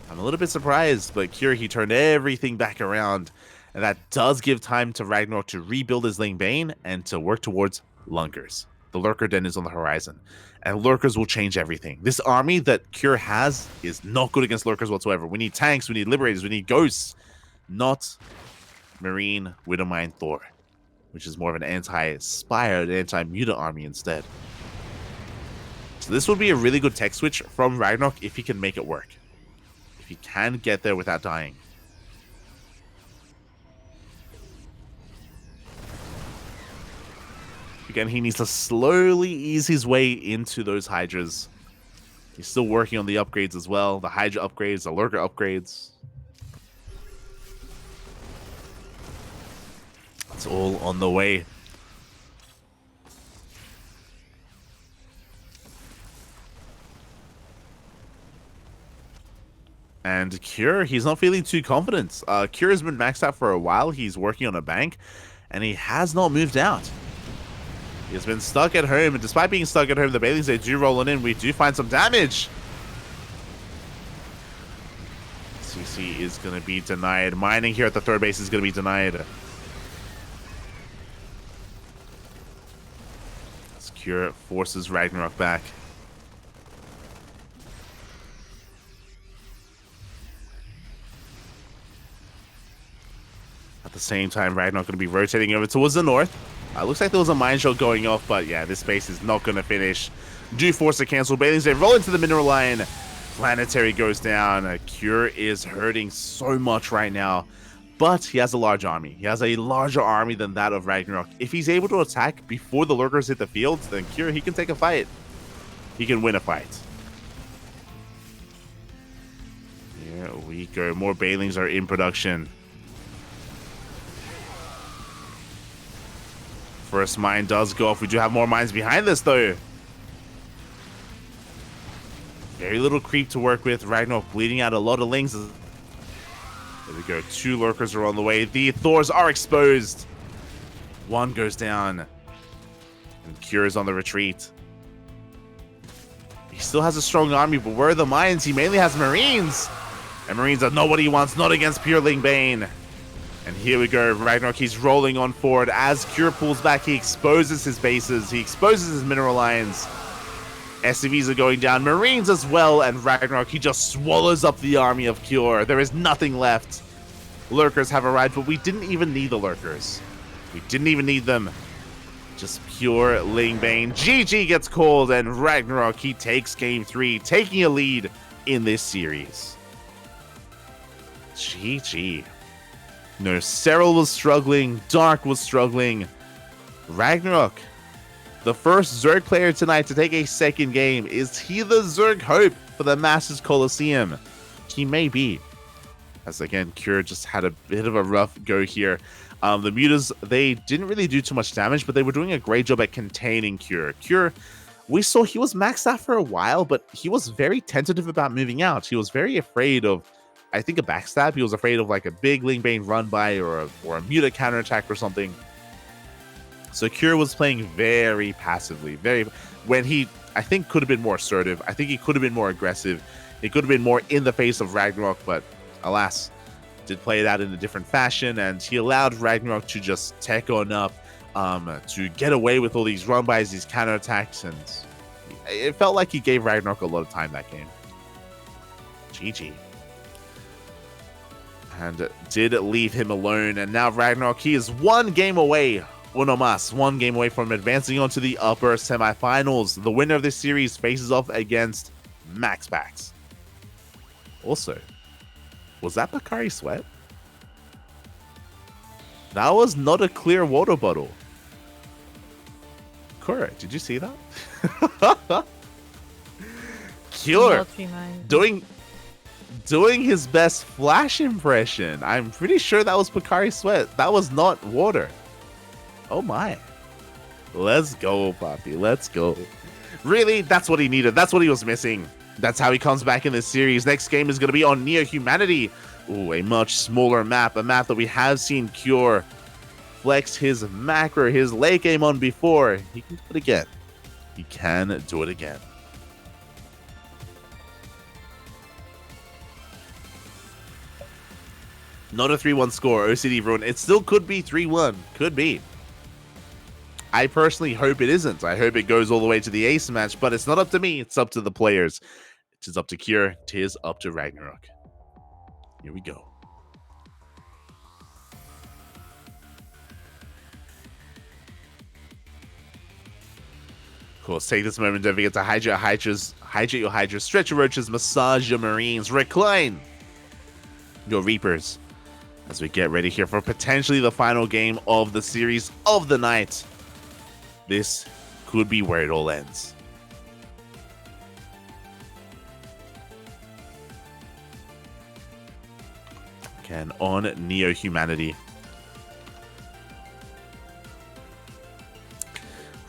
A: I'm a little bit surprised, but Cure, he turned everything back around. And that does give time to RagnaroK to rebuild his Lingbane and to work towards Lunkers. The Lurker Den is on the horizon, and Lurkers will change everything. This army that Cure has is not good against Lurkers whatsoever. We need tanks, we need Liberators, we need Ghosts, not Marine, Widowmine, Thor, which is more of an anti-Spire, an anti-Muta army instead. So this would be a really good tech switch from RagnaroK if he can make it work. If he can get there without dying. Again, he needs to slowly ease his way into those Hydras. He's still working on the upgrades as well. The Hydra upgrades, the Lurker upgrades. It's all on the way. And Cure, he's not feeling too confident. Cure has been maxed out for a while. He's working on a bank, and he has not moved out. He has been stuck at home, and despite being stuck at home, the Baileys, they do roll in. We do find some damage. CC is going to be denied. Mining here at the 3rd base is going to be denied. As Cure forces RagnaroK back. At the same time, RagnaroK going to be rotating over towards the north. Looks like there was a mine shot going off, but yeah, this base is not going to finish. Do force to cancel. Baileys, they roll into the mineral line. Planetary goes down. Cure is hurting so much right now, but he has a large army. He has a larger army than that of RagnaroK. If he's able to attack before the Lurkers hit the field, then Cure, he can take a fight. He can win a fight. Here we go. More Bailings are in production. First mine does go off. We do have more mines behind this, though. Very little creep to work with. RagnaroK bleeding out a lot of lings. There we go. 2 Lurkers are on the way. The Thors are exposed. 1 goes down. And Cure is on the retreat. He still has a strong army, but where are the mines? He mainly has Marines. And Marines are not what he wants. Not against pure Lingbane. And here we go, RagnaroK, he's rolling on forward. As Cure pulls back, he exposes his bases. He exposes his mineral lines. SCVs are going down, Marines as well, and RagnaroK, he just swallows up the army of Cure. There is nothing left. Lurkers have arrived, but we didn't even need the Lurkers. We didn't even need them. Just pure Lingbane. GG gets called, and RagnaroK, he takes game 3, taking a lead in this series. GG. No, Serral was struggling. Dark was struggling. RagnaroK, the first Zerg player tonight to take a second game. Is he the Zerg hope for the Masters Coliseum? He may be. As again, Cure just had a bit of a rough go here. The Mutas, they didn't really do too much damage, but they were doing a great job at containing Cure. Cure, we saw he was maxed out for a while, but he was very tentative about moving out. He was very afraid of, I think, a backstab. He was afraid of like a big Lingbane run by or a Muta counterattack or something. So Cure was playing very passively. When he, I think, could have been more assertive. I think he could have been more aggressive. He could have been more in the face of RagnaroK, but alas, did play it out in a different fashion, and he allowed RagnaroK to just tech on up, to get away with all these run-bys, these counterattacks, and it felt like he gave RagnaroK a lot of time that game. GG. And did leave him alone, and now RagnaroK, he is one game away, one game away from advancing on to the upper semifinals. The winner of this series faces off against MaxPax. Also, was that Pocari Sweat? That was not a clear water bottle. Cura, did you see that? Cure doing his best Flash impression. I'm pretty sure that was Pocari Sweat. That was not water. Oh my. Let's go, Poppy. Let's go. Really? That's what he needed. That's what he was missing. That's how he comes back in this series. Next game is going to be on Neo Humanity. Ooh, a much smaller map. A map that we have seen Cure flex his macro, his late game on before. He can do it again. He can do it again. Not a 3-1 score. OCD everyone. It still could be 3-1. Could be. I personally hope it isn't. I hope it goes all the way to the ace match, but it's not up to me. It's up to the players. It is up to Cure. It is up to RagnaroK. Here we go. Of course, take this moment, don't forget to hydrate your hydras, stretch your roaches, massage your marines, recline your reapers as we get ready here for potentially the final game of the series of the night. This could be where it all ends. Again, on Neo Humanity.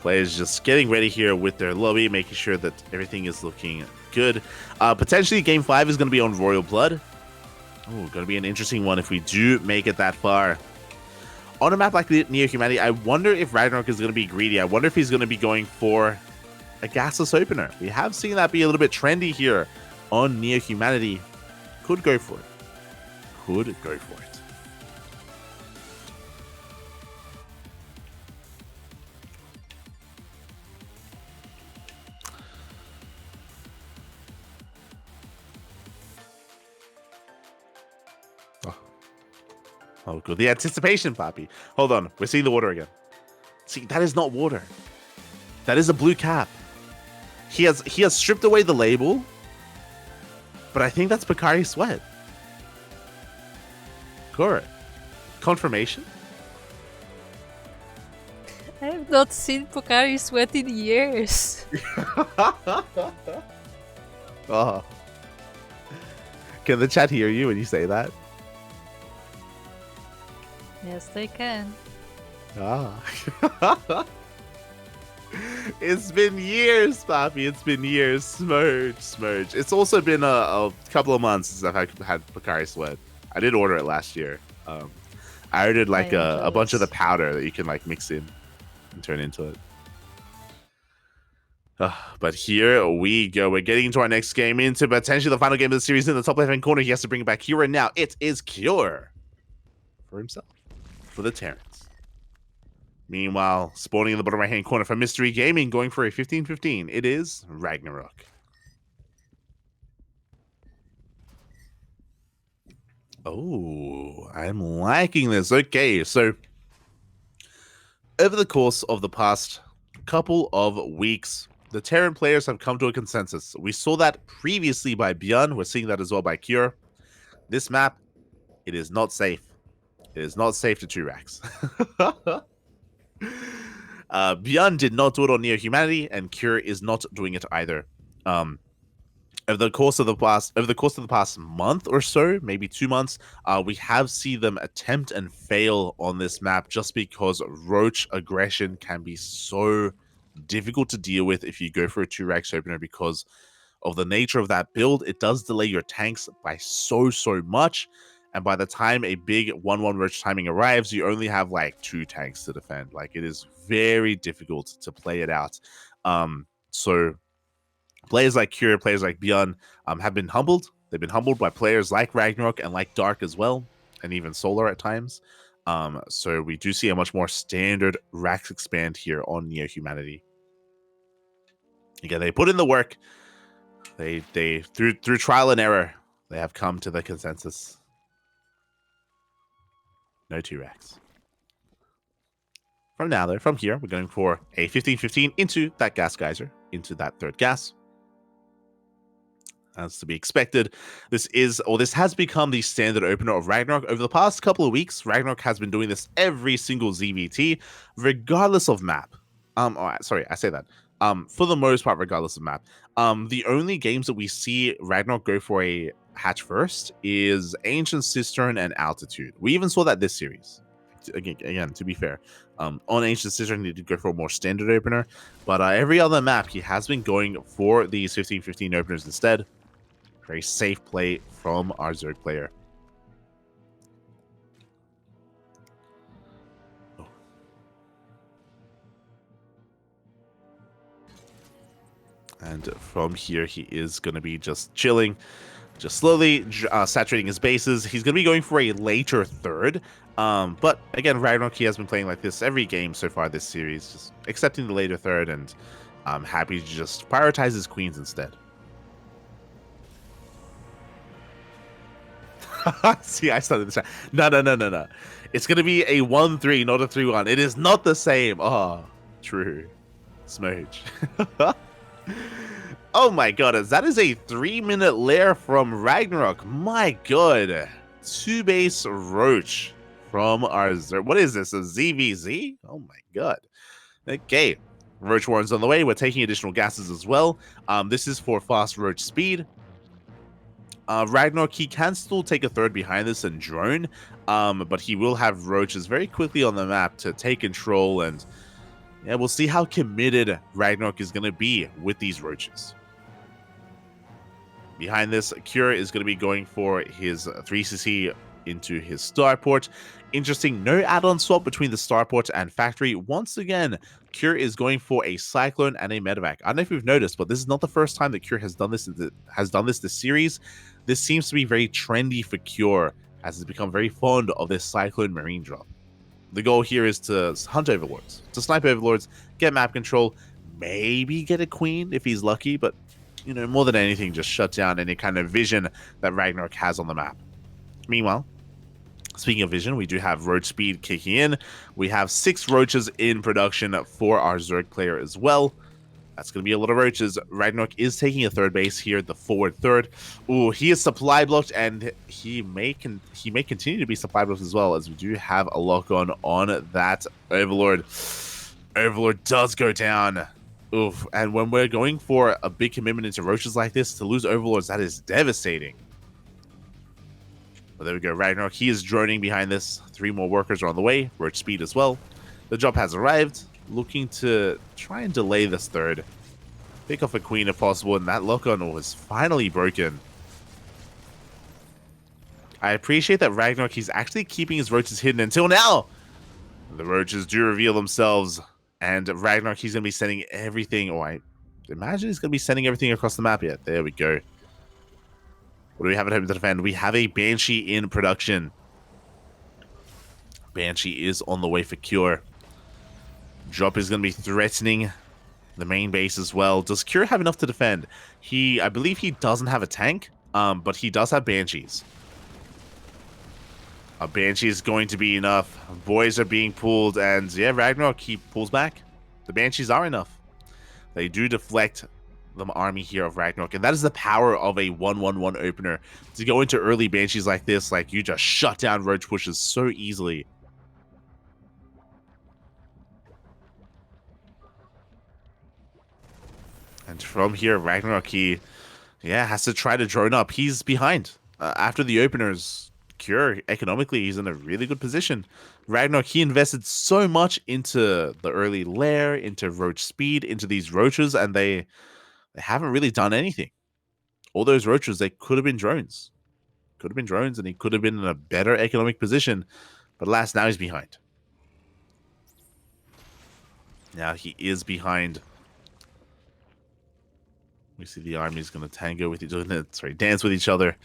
A: Players just getting ready here with their lobby, making sure that everything is looking good. Potentially, Game 5 is going to be on Royal Blood. Oh, going to be an interesting one if we do make it that far. On a map like Neo Humanity, I wonder if RagnaroK is going to be greedy. I wonder if he's going to be going for a gasless opener. We have seen that be a little bit trendy here on Neo Humanity. Could go for it. Could go for it. Oh, good. The anticipation, Poppy. Hold on. We're seeing the water again. See, that is not water. That is a blue cap. He has stripped away the label, but I think that's Pocari Sweat. Correct. Confirmation?
B: I have not seen Pocari Sweat in years.
A: Oh. Can the chat hear you when you say that?
B: Yes, they can.
A: Ah. It's been years, Poppy. It's been years. Smurge. It's also been a couple of months since I've had Pocari Sweat. I did order it last year. I ordered like a bunch of the powder that you can like mix in and turn into it. But here we go. We're getting into our next game, into potentially the final game of the series. In the top left-hand corner, he has to bring it back here and now. It is Cure for himself, for the Terrans. Meanwhile, spawning in the bottom right-hand corner for Mystery Gaming, going for a 15-15. It is RagnaroK. Oh, I'm liking this. Okay, so over the course of the past couple of weeks, the Terran players have come to a consensus. We saw that previously by Björn. We're seeing that as well by Cure. This map, it is not safe. It is not safe to 2-racks. Björn did not do it on Neo Humanity, and Cure is not doing it either. Over the course of the past month or so, maybe 2 months, we have seen them attempt and fail on this map just because roach aggression can be so difficult to deal with if you go for a 2-Rax opener because of the nature of that build. It does delay your tanks by so much, and by the time a big 1-1 roach timing arrives, you only have like 2 tanks to defend. Like, it is very difficult to play it out. So players like Cure, players like Beyond have been humbled. They've been humbled by players like RagnaroK and like Dark as well, and even Solar at times. So we do see a much more standard Rax expand here on Neo Humanity. Again, they put in the work. They through trial and error, they have come to the consensus. No 2-Rax. From here, we're going for a 15-15 into that gas geyser, into that third gas. As to be expected, this has become the standard opener of RagnaroK. Over the past couple of weeks, RagnaroK has been doing this every single ZVT, regardless of map. Sorry, I say that. For the most part, regardless of map. The only games that we see RagnaroK go for a hatch first is Ancient Cistern and Altitude. We even saw that this series. Again, to be fair, on Ancient Cistern, he did go for a more standard opener, but every other map, he has been going for these 15-15 openers instead. Very safe play from our Zerg player. Oh. And from here, he is going to be just chilling, just slowly saturating his bases. He's going to be going for a later third. But again, RagnaroK, he has been playing like this every game so far this series, just accepting the later third, and I'm happy to just prioritize his queens instead. See, I started this. No. It's going to be a 1-3, not a 3-1. It is not the same. Oh, true. Smooch. Oh my god, that is a 3-minute lair from RagnaroK. My god. 2-base roach from our Zerg. What is this, a ZVZ? Oh my god. Okay. Roach Warren's on the way. We're taking additional gases as well. This is for fast roach speed. RagnaroK, he can still take a third behind this and drone, but he will have roaches very quickly on the map to take control, and yeah, we'll see how committed RagnaroK is going to be with these roaches. Behind this, Cure is going to be going for his 3cc into his starport. Interesting, no add-on swap between the starport and factory. Once again, Cure is going for a Cyclone and a Medevac. I don't know if you've noticed, but this is not the first time that Cure has done this this series. This seems to be very trendy for Cure, as it's become very fond of this Cyclone Marine drop. The goal here is to hunt Overlords, to snipe Overlords, get map control, maybe get a Queen if he's lucky, but you know, more than anything, just shut down any kind of vision that RagnaroK has on the map. Meanwhile, speaking of vision, we do have roach speed kicking in. We have 6 roaches in production for our Zerg player as well. That's going to be a lot of roaches. RagnaroK is taking a third base here, the forward third. Ooh, he is supply blocked, and he may continue to be supply blocked as well, as we do have a lock on that Overlord. Overlord does go down. Oof, and when we're going for a big commitment into roaches like this, to lose Overlords, that is devastating. But there we go, RagnaroK, he is droning behind this. 3 more workers are on the way, roach speed as well. The drop has arrived, looking to try and delay this third. Pick off a queen if possible, and that lock-on was finally broken. I appreciate that RagnaroK, he's actually keeping his roaches hidden until now. The roaches do reveal themselves, and RagnaroK, he's going to be sending everything. Oh, I imagine he's going to be sending everything across the map yet. There we go. What do we have at home to defend? We have a Banshee in production. Banshee is on the way for Cure. Drop is going to be threatening the main base as well. Does Cure have enough to defend? I believe he doesn't have a tank, but he does have Banshees. A Banshee is going to be enough. Boys are being pulled, and yeah, RagnaroK, he pulls back. The Banshees are enough. They do deflect the army here of RagnaroK, and that is the power of a 1-1-1 opener. To go into early Banshees like this, like, you just shut down roach pushes so easily. And from here, RagnaroK, Yeah, has to try to drone up. He's behind. After the openers, Cure, economically, he's in a really good position. RagnaroK, he invested so much into the early lair, into roach speed, into these roaches, and they haven't really done anything. All those roaches, they could have been drones. Could have been drones, and he could have been in a better economic position. But alas, now he's behind. Now he is behind. We see the army's going to tango with each other. Sorry, dance with each other.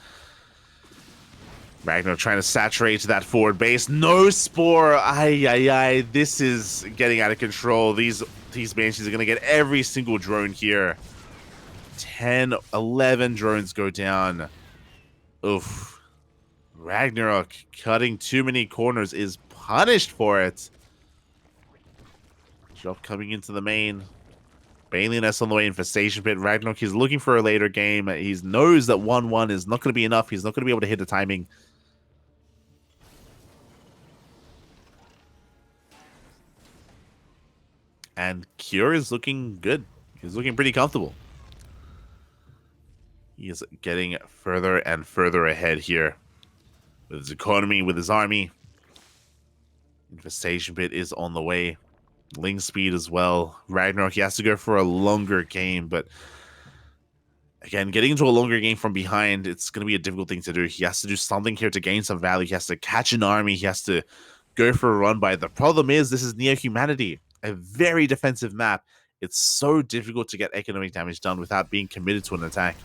A: RagnaroK trying to saturate that forward base. No Spore. Ay. This is getting out of control. These Banshees are going to get every single drone here. 10, 11 drones go down. Oof. RagnaroK cutting too many corners is punished for it. Drop coming into the main. Baneliness on the way, Infestation Pit. RagnaroK is looking for a later game. He knows that 1-1 is not going to be enough. He's not going to be able to hit the timing. And Cure is looking good. He's looking pretty comfortable. He is getting further and further ahead here. With his economy, with his army. Infestation Pit is on the way. Ling speed as well. RagnaroK, he has to go for a longer game, but again, getting into a longer game from behind, it's going to be a difficult thing to do. He has to do something here to gain some value. He has to catch an army. He has to go for a run by. The problem is, this is Neo-Humanity, a very defensive map. It's so difficult to get economic damage done without being committed to an attack.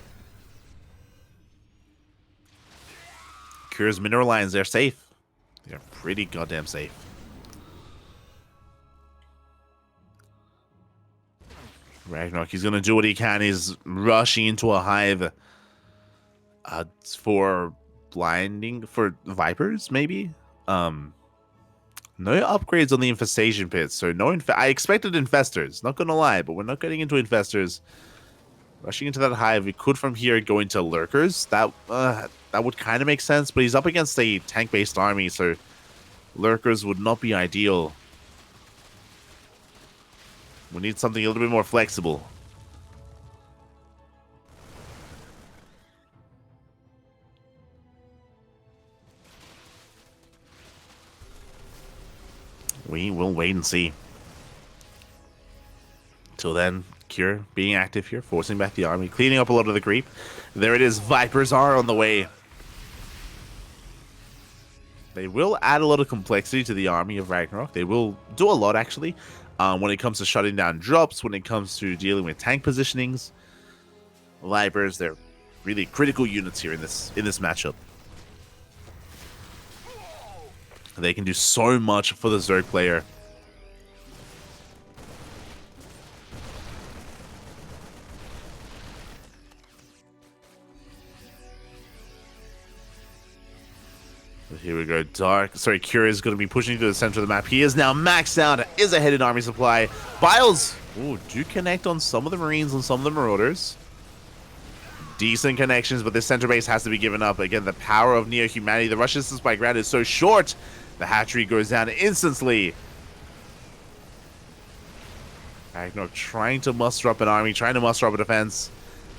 A: Cure's mineral lines, they're safe. They're pretty goddamn safe. RagnaroK, he's going to do what he can. He's rushing into a hive for blinding, for Vipers, maybe? No upgrades on the Infestation Pit, so no I expected Infestors, not going to lie, but we're not getting into Infestors. Rushing into that hive, we could from here go into Lurkers. That would kind of make sense, but he's up against a tank-based army, so Lurkers would not be ideal. We need something a little bit more flexible. We will wait and see. Till then, Cure being active here, forcing back the army, cleaning up a lot of the creep. There it is. Vipers are on the way. They will add a lot of complexity to the army of RagnaroK. They will do a lot, actually. When it comes to shutting down drops, when it comes to dealing with tank positionings, Vipers, they're really critical units here in this matchup. They can do so much for the Zerg player. Here we go. Cure is going to be pushing to the center of the map. He is now maxed out. Is ahead in army supply. Biles do connect on some of the Marines and some of the Marauders. Decent connections, but this center base has to be given up. Again, the power of Neo-Humanity. The rush distance by ground is so short. The hatchery goes down instantly. RagnaroK trying to muster up an army, trying to muster up a defense.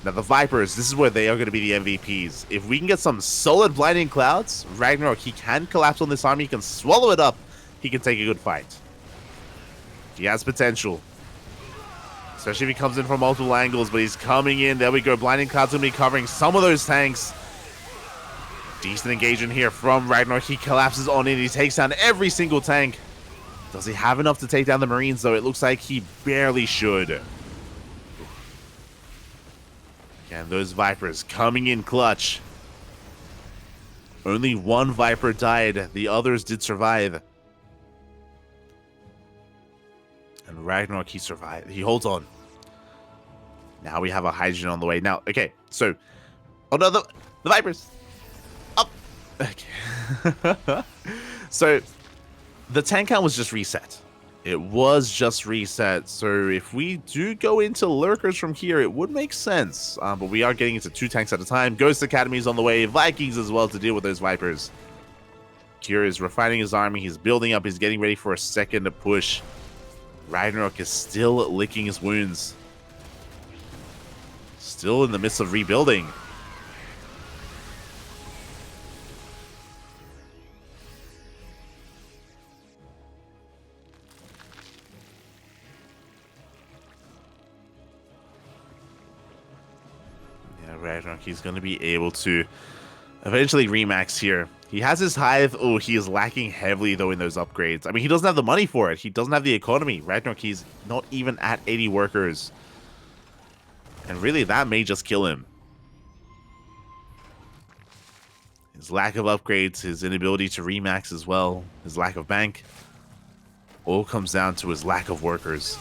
A: Now, the Vipers, this is where they are going to be the MVPs. If we can get some solid Blinding Clouds, RagnaroK, he can collapse on this army. He can swallow it up. He can take a good fight. He has potential. Especially if he comes in from multiple angles, but he's coming in. There we go. Blinding Clouds going to be covering some of those tanks. Decent engagement here from RagnaroK. He collapses on in. He takes down every single tank. Does he have enough to take down the Marines, though? It looks like he barely should. And those Vipers coming in clutch. Only one Viper died. The others did survive. And RagnaroK, he survived. He holds on. Now we have a Hydrogen on the way. Now, okay, so... Oh no, the Vipers! Up! Okay. So, the tank count was just reset. It was just reset, so if we do go into Lurkers from here, it would make sense. But we are getting into 2 tanks at a time. Ghost Academy's on the way, Vikings as well to deal with those Vipers. Cure is refining his army, he's building up, he's getting ready for a second push. RagnaroK is still licking his wounds. still in the midst of rebuilding. Yeah, RagnaroK, he's going to be able to eventually remax here. He has his Hive. Oh, he is lacking heavily, though, in those upgrades. I mean, he doesn't have the money for it. He doesn't have the economy. RagnaroK, he's not even at 80 workers. And really, that may just kill him. His lack of upgrades, his inability to remax as well, his lack of bank, all comes down to his lack of workers.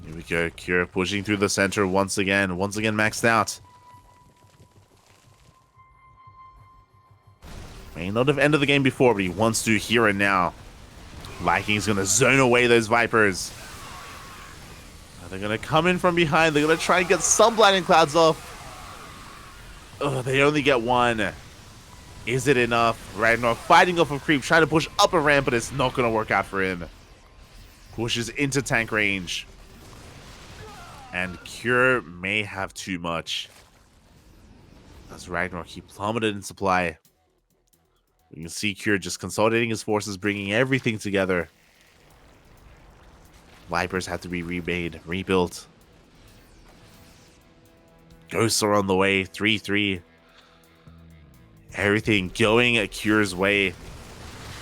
A: Here we go. Cure pushing through the center once again maxed out. May not have ended the game before, but he wants to here and now. Vikings going to zone away those Vipers. They're going to come in from behind. They're going to try and get some Blinding Clouds off. Oh, they only get one. Is it enough? RagnaroK fighting off of creep, trying to push up a ramp, but it's not going to work out for him. Pushes into tank range. And Cure may have too much. As RagnaroK, he plummeted in supply. You can see Cure just consolidating his forces, bringing everything together. Vipers have to be remade, rebuilt. Ghosts are on the way, 3-3. Everything going at Cure's way,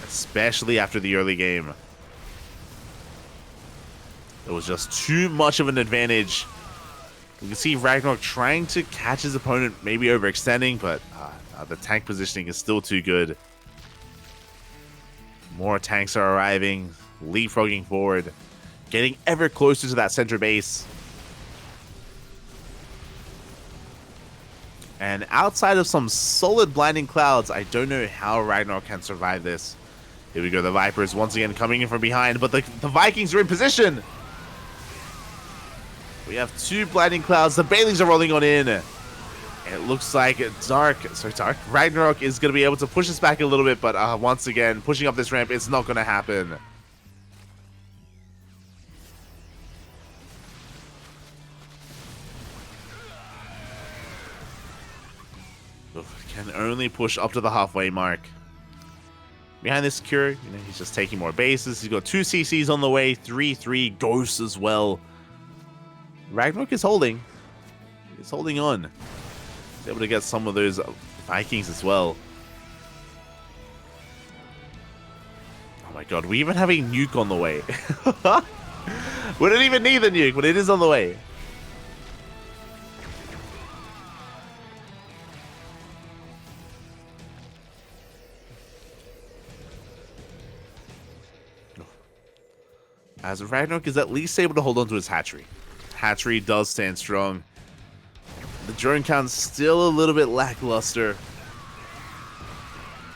A: especially after the early game. It was just too much of an advantage. You can see RagnaroK trying to catch his opponent, maybe overextending, but the tank positioning is still too good. More tanks are arriving, leapfrogging forward, getting ever closer to that center base. And outside of some solid Blinding Clouds, I don't know how RagnaroK can survive this. Here we go, the Vipers once again coming in from behind, but the Vikings are in position. We have two Blinding Clouds, the Baileys are rolling on in. It looks like RagnaroK is going to be able to push us back a little bit, but once again, pushing up this ramp, it's not going to happen. Can only push up to the halfway mark. Behind this Cure, he's just taking more bases. He's got 2 CCs on the way, 3-3 Ghosts as well. RagnaroK is holding. He's holding on. He's able to get some of those Vikings as well. Oh my god, we even have a nuke on the way. We don't even need the nuke, but it is on the way. As RagnaroK is at least able to hold on to his hatchery. Hatchery does stand strong. The drone count's still a little bit lackluster.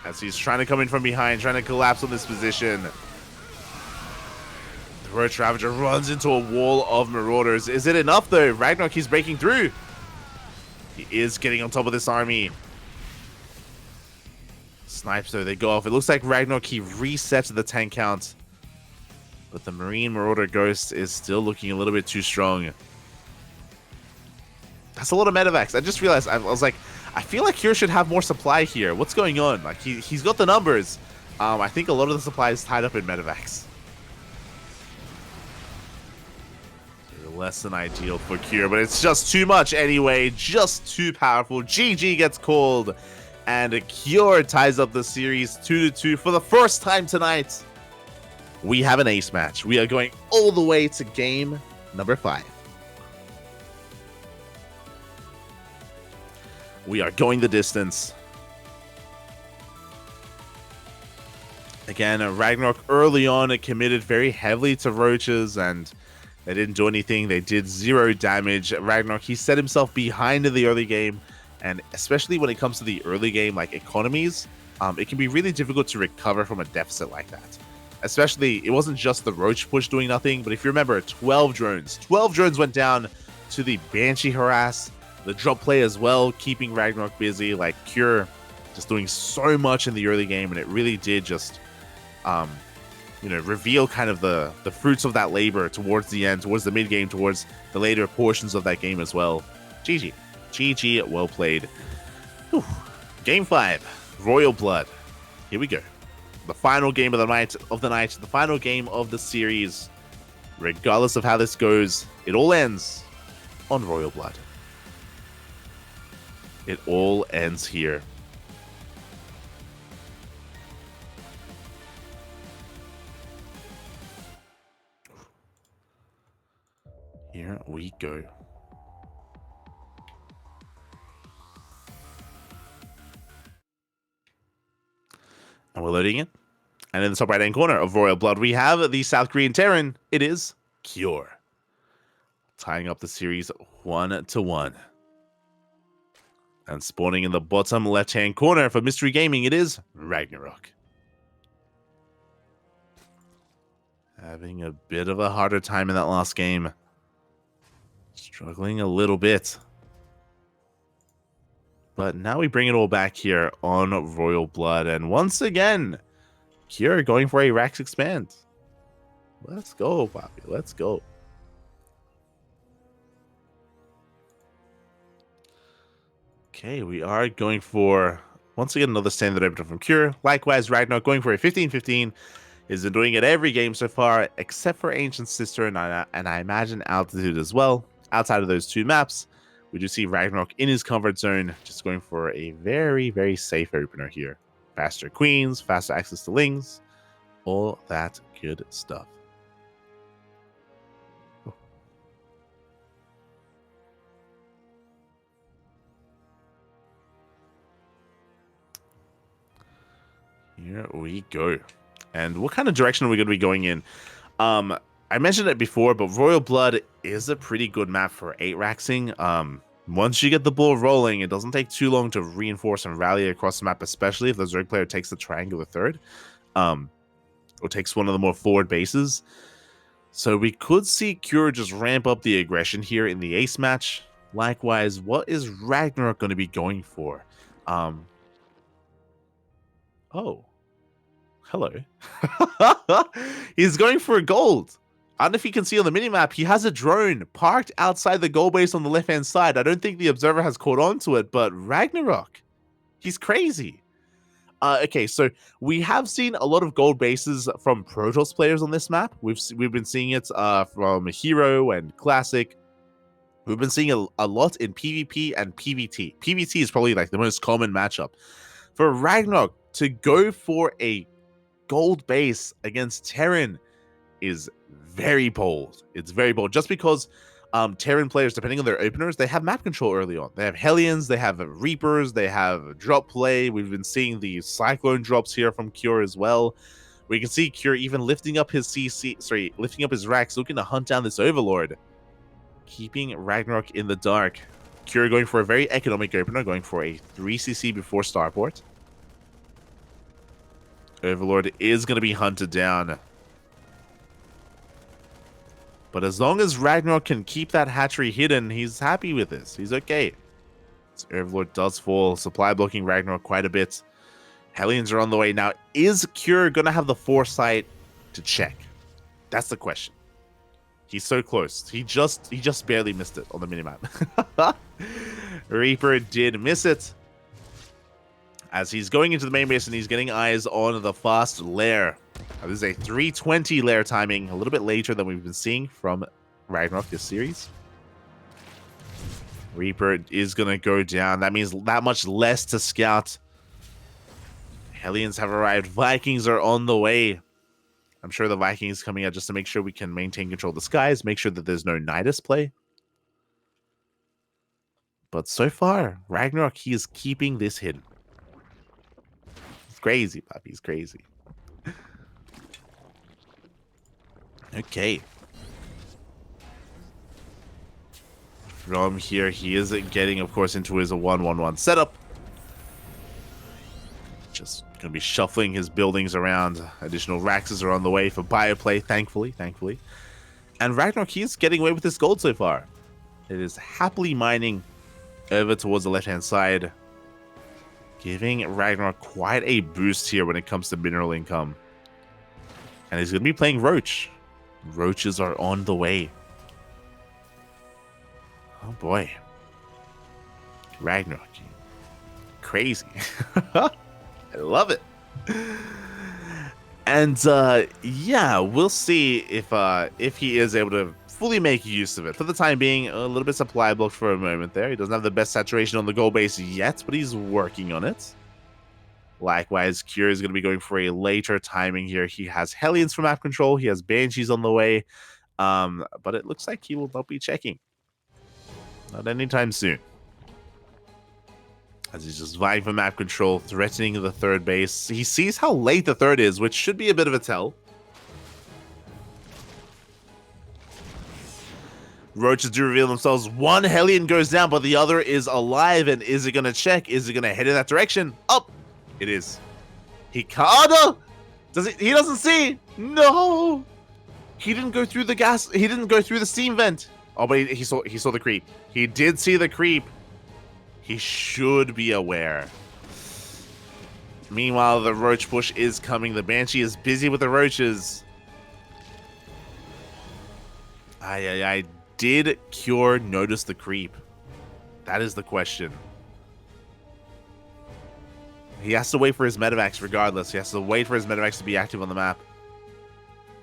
A: As he's trying to come in from behind, trying to collapse on this position. The Roach Ravager runs into a wall of Marauders. Is it enough though? RagnaroK, he's breaking through. He is getting on top of this army. Snipes though, they go off. It looks like RagnaroK, he resets the tank count. But the Marine Marauder Ghost is still looking a little bit too strong. That's a lot of medevacs. I just realized, I was like, I feel like Cure should have more supply here. What's going on? Like, he's got the numbers. I think a lot of the supply is tied up in medevacs. Less than ideal for Cure, but it's just too much anyway. Just too powerful. GG gets called. And Cure ties up the series 2-2 for the first time tonight. We have an ace match. We are going all the way to game number 5. We are going the distance. Again, RagnaroK early on, it committed very heavily to roaches, and they didn't do anything. They did 0 damage. RagnaroK, he set himself behind in the early game, and especially when it comes to the early game, like economies, it can be really difficult to recover from a deficit like that. Especially, it wasn't just the Roach push doing nothing, but if you remember, 12 drones. 12 drones went down to the Banshee harass, the drop play as well, keeping RagnaroK busy. Like, Cure just doing so much in the early game, and it really did just reveal kind of the fruits of that labor towards the end, towards the mid game, towards the later portions of that game as well. GG. GG, well played. Whew. Game 5, Royal Blood. Here we go. The final game of the night, the final game of the series. Regardless of how this goes, it all ends on Royal Blood. It all ends here. Here we go. And we're loading it. And in the top right-hand corner of Royal Blood, we have the South Korean Terran. It is Cure. Tying up the series 1-1. And spawning in the bottom left-hand corner for Mystery Gaming, it is RagnaroK. Having a bit of a harder time in that last game. Struggling a little bit. But now we bring it all back here on Royal Blood. And once again, Cure going for a Rax Expand. Let's go, Poppy. Let's go. Okay, we are going for, once again, another standard opener from Cure. Likewise, RagnaroK going for a 15-15. He's been doing it every game so far, except for Ancient Sister and I imagine Altitude as well. Outside of those two maps, we do see RagnaroK in his comfort zone, just going for a very, very safe opener here. Faster queens, faster access to lings, all that good stuff. Here we go. And what kind of direction are we going to be going in? I mentioned it before, but Royal Blood is a pretty good map for 8-raxing. Once you get the ball rolling, it doesn't take too long to reinforce and rally across the map, especially if the Zerg player takes the triangular third. Or takes one of the more forward bases. So we could see Cure just ramp up the aggression here in the ace match. Likewise, what is RagnaroK going to be going for? Oh. Hello. He's going for a gold. I don't know if you can see on the minimap, he has a drone parked outside the gold base on the left-hand side. I don't think the observer has caught on to it, but RagnaroK, he's crazy. Okay, so we have seen a lot of gold bases from Protoss players on this map. We've been seeing it from Hero and Classic. We've been seeing a lot in PvP and PvT. PvT is probably like the most common matchup. For RagnaroK to go for a gold base against Terran is very bold. It's very bold just because Terran players, depending on their openers, they have map control early on. They have Hellions, they have Reapers, they have drop play. We've been seeing the Cyclone drops here from Cure as well. We can see Cure even lifting up his lifting up his Rax, looking to hunt down this Overlord, keeping RagnaroK in the dark. Cure going for a very economic opener, going for a 3cc before starport. Overlord is going to be hunted down. But as long as RagnaroK can keep that hatchery hidden, he's happy with this. He's okay. So Overlord does fall, supply blocking RagnaroK quite a bit. Hellions are on the way now. Is Cure going to have the foresight to check? That's the question. He's so close. He just barely missed it on the minimap. Reaper did miss it. As he's going into the main base and he's getting eyes on the fast lair. This is a 320 lair timing, a little bit later than we've been seeing from RagnaroK this series. Reaper is going to go down. That means that much less to scout. Hellions have arrived. Vikings are on the way. I'm sure the Vikings coming out just to make sure we can maintain control of the skies, make sure that there's no Nidus play. But so far, RagnaroK, he is keeping this hidden. It's crazy, puppy. He's crazy. Okay. From here, he is getting, of course, into his 1-1-1 setup. Just going to be shuffling his buildings around. Additional Raxes are on the way for bioplay, thankfully. And RagnaroK, he is getting away with this gold so far. It is happily mining over towards the left-hand side, giving RagnaroK quite a boost here when it comes to mineral income. And he's going to be playing Roach. Roaches are on the way. Oh boy. RagnaroK. Crazy. I love it. And yeah, we'll see if he is able to fully make use of it. For the time being, a little bit supply blocked for a moment there. He doesn't have the best saturation on the goal base yet, but he's working on it. Likewise, Cure is going to be going for a later timing here. He has Hellions for map control. He has Banshees on the way. But it looks like he will not be checking. Not anytime soon. As he's just vying for map control, threatening the third base. He sees how late the third is, which should be a bit of a tell. Roaches do reveal themselves. One Hellion goes down, but the other is alive. And is it going to check? Is it going to head in that direction? Up! It is. He can't. Oh, no! He doesn't see. No! He didn't go through the gas. He didn't go through the steam vent. Oh, but he saw the creep. He did see the creep. He should be aware. Meanwhile, the roach push is coming. The Banshee is busy with the roaches. I did Cure notice the creep? That is the question. He has to wait for his medevacs regardless. He has to wait for his medevacs to be active on the map.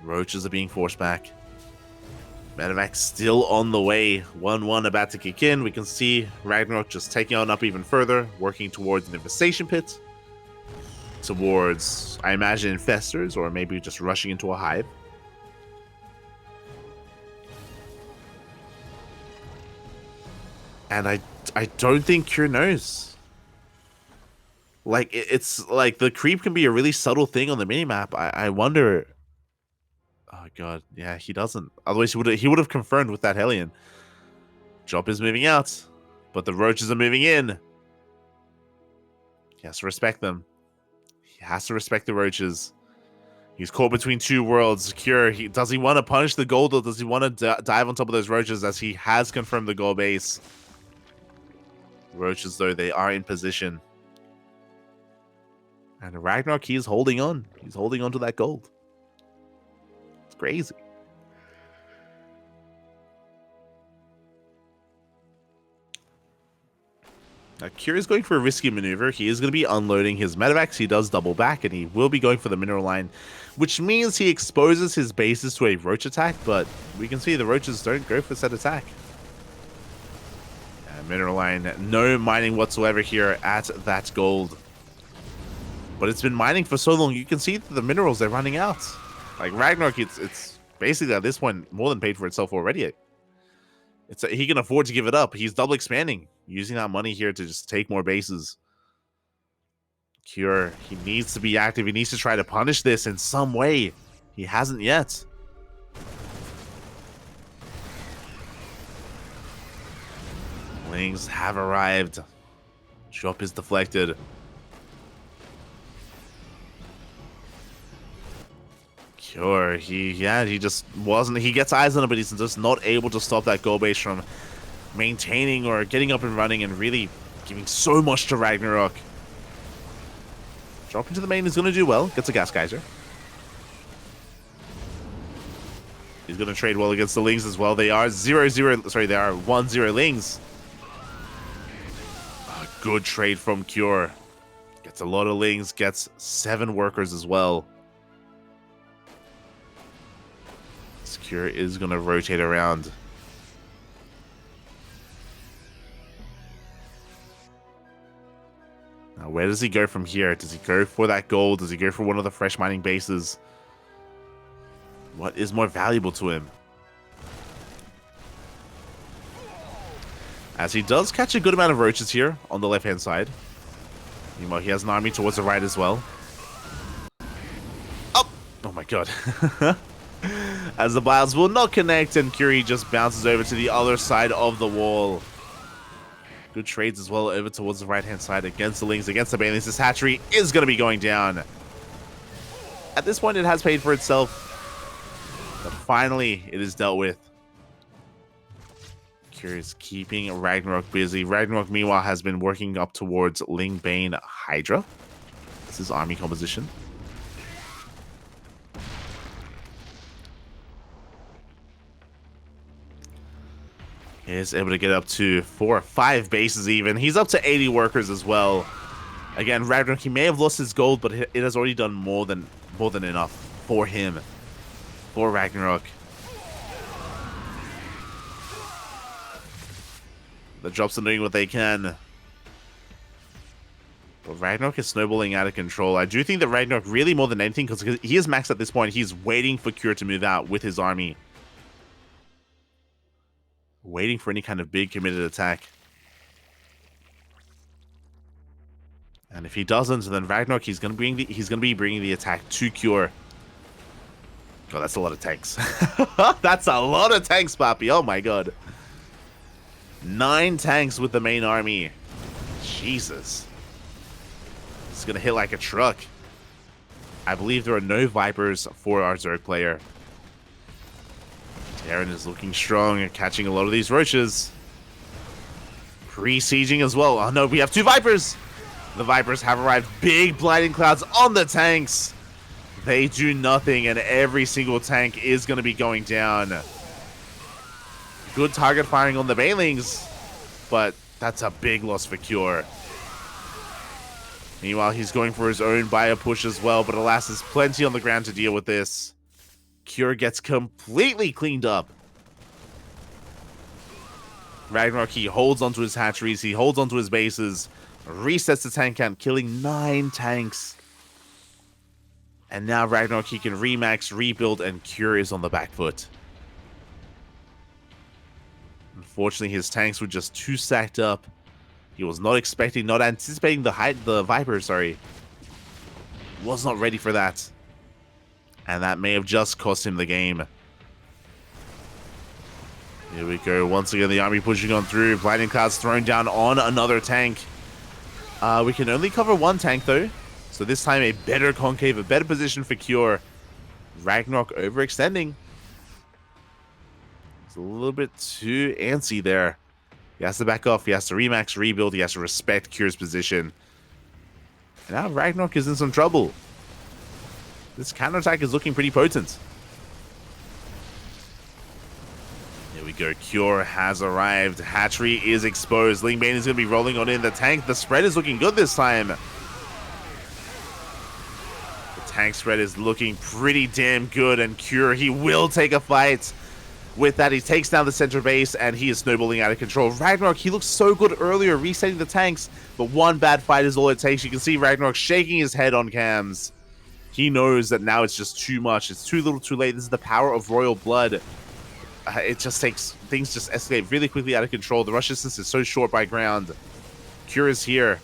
A: Roaches are being forced back. Medevac still on the way. 1-1 about to kick in. We can see RagnaroK just taking on up even further, working towards an infestation pit. Towards, I imagine, infestors, or maybe just rushing into a hive. And I don't think Cure knows. Like, it's like the creep can be a really subtle thing on the minimap. I wonder. Oh god, yeah, he doesn't. Otherwise, he would have confirmed with that Hellion. Job is moving out, but the roaches are moving in. He has to respect them. He has to respect the roaches. He's caught between two worlds. Cure, does he want to punish the gold, or does he want to dive on top of those roaches, as he has confirmed the goal base? Roaches, though, they are in position. And RagnaroK, he's holding on. He's holding on to that gold. It's crazy. Now, Cure is going for a risky maneuver. He is going to be unloading his medevacs. He does double back, and he will be going for the mineral line, which means he exposes his bases to a roach attack, but we can see the roaches don't go for said attack. Mineral line, no mining whatsoever here at that gold. But it's been mining for so long, you can see that the minerals, they're running out. Like RagnaroK, it's basically at this point more than paid for itself already. He can afford to give it up. He's double expanding, using that money here to just take more bases. Cure, he needs to be active. He needs to try to punish this in some way. He hasn't yet. Lings have arrived. Drop is deflected. Cure, he just wasn't. He gets eyes on it, but he's just not able to stop that goal base from maintaining or getting up and running and really giving so much to RagnaroK. Drop into the main is going to do well. Gets a gas geyser. He's going to trade well against the Lings as well. They are 0-0. Sorry, they are 1-0 Lings. Good trade from Cure. Gets a lot of Lings, gets 7 workers as well. This Cure is going to rotate around. Now, where does he go from here? Does he go for that gold? Does he go for one of the fresh mining bases? What is more valuable to him? As he does catch a good amount of roaches here on the left-hand side. Meanwhile, he has an army towards the right as well. Oh! Oh my god. As the biles will not connect, and Curie just bounces over to the other side of the wall. Good trades as well over towards the right-hand side against the Lings, against the Banelings. This hatchery is going to be going down. At this point, it has paid for itself. But finally, it is dealt with. Is keeping RagnaroK busy. RagnaroK, meanwhile, has been working up towards Ling Bane Hydra. This is army composition. is able to get up to 4 or 5 bases even. He's up to 80 workers as well. Again, RagnaroK, he may have lost his gold, but it has already done more than enough for him. For RagnaroK. The drops are doing what they can. But RagnaroK is snowballing out of control. I do think that RagnaroK really more than anything, because he is maxed at this point, he's waiting for Cure to move out with his army. Waiting for any kind of big committed attack. And if he doesn't, then RagnaroK, he's gonna be bringing the attack to Cure. God, that's a lot of tanks. That's a lot of tanks, Papi. Oh my god. 9 tanks with the main army. Jesus. It's gonna hit like a truck. I believe there are no Vipers for our Zerg player. Terran is looking strong and catching a lot of these roaches. Pre-sieging as well. Oh no, we have 2 Vipers! The Vipers have arrived. Big blinding clouds on the tanks. They do nothing, and every single tank is going to be going down. Good target firing on the Banelings, but that's a big loss for Cure. Meanwhile, he's going for his own bio push as well, but alas, there's plenty on the ground to deal with this. Cure gets completely cleaned up. RagnaroK, he holds onto his hatcheries, he holds onto his bases, resets the tank count, killing 9 tanks. And now RagnaroK, he can remax, rebuild, and Cure is on the back foot. Unfortunately, his tanks were just too stacked up. He was not anticipating the Viper, sorry. Was not ready for that. And that may have just cost him the game. Here we go. Once again, the army pushing on through. Blinding clouds thrown down on another tank. We can only cover 1 tank, though. So this time, a better concave, a better position for Cure. RagnaroK overextending. It's a little bit too antsy there. He has to back off. He has to remax, rebuild. He has to respect Cure's position. And now RagnaroK is in some trouble. This counterattack is looking pretty potent. Here we go. Cure has arrived. Hatchery is exposed. Lingbane is going to be rolling on in. The tank, the spread is looking good this time. Tank spread is looking pretty damn good, and Cure, he will take a fight. With that, he takes down the center base, and he is snowballing out of control. RagnaroK, he looked so good earlier, resetting the tanks, but one bad fight is all it takes. You can see RagnaroK shaking his head on cams. He knows that now it's just too much. It's too little too late. This is the power of royal blood. It just takes, things just escalate really quickly out of control. The rush distance is so short by ground. Cure is here.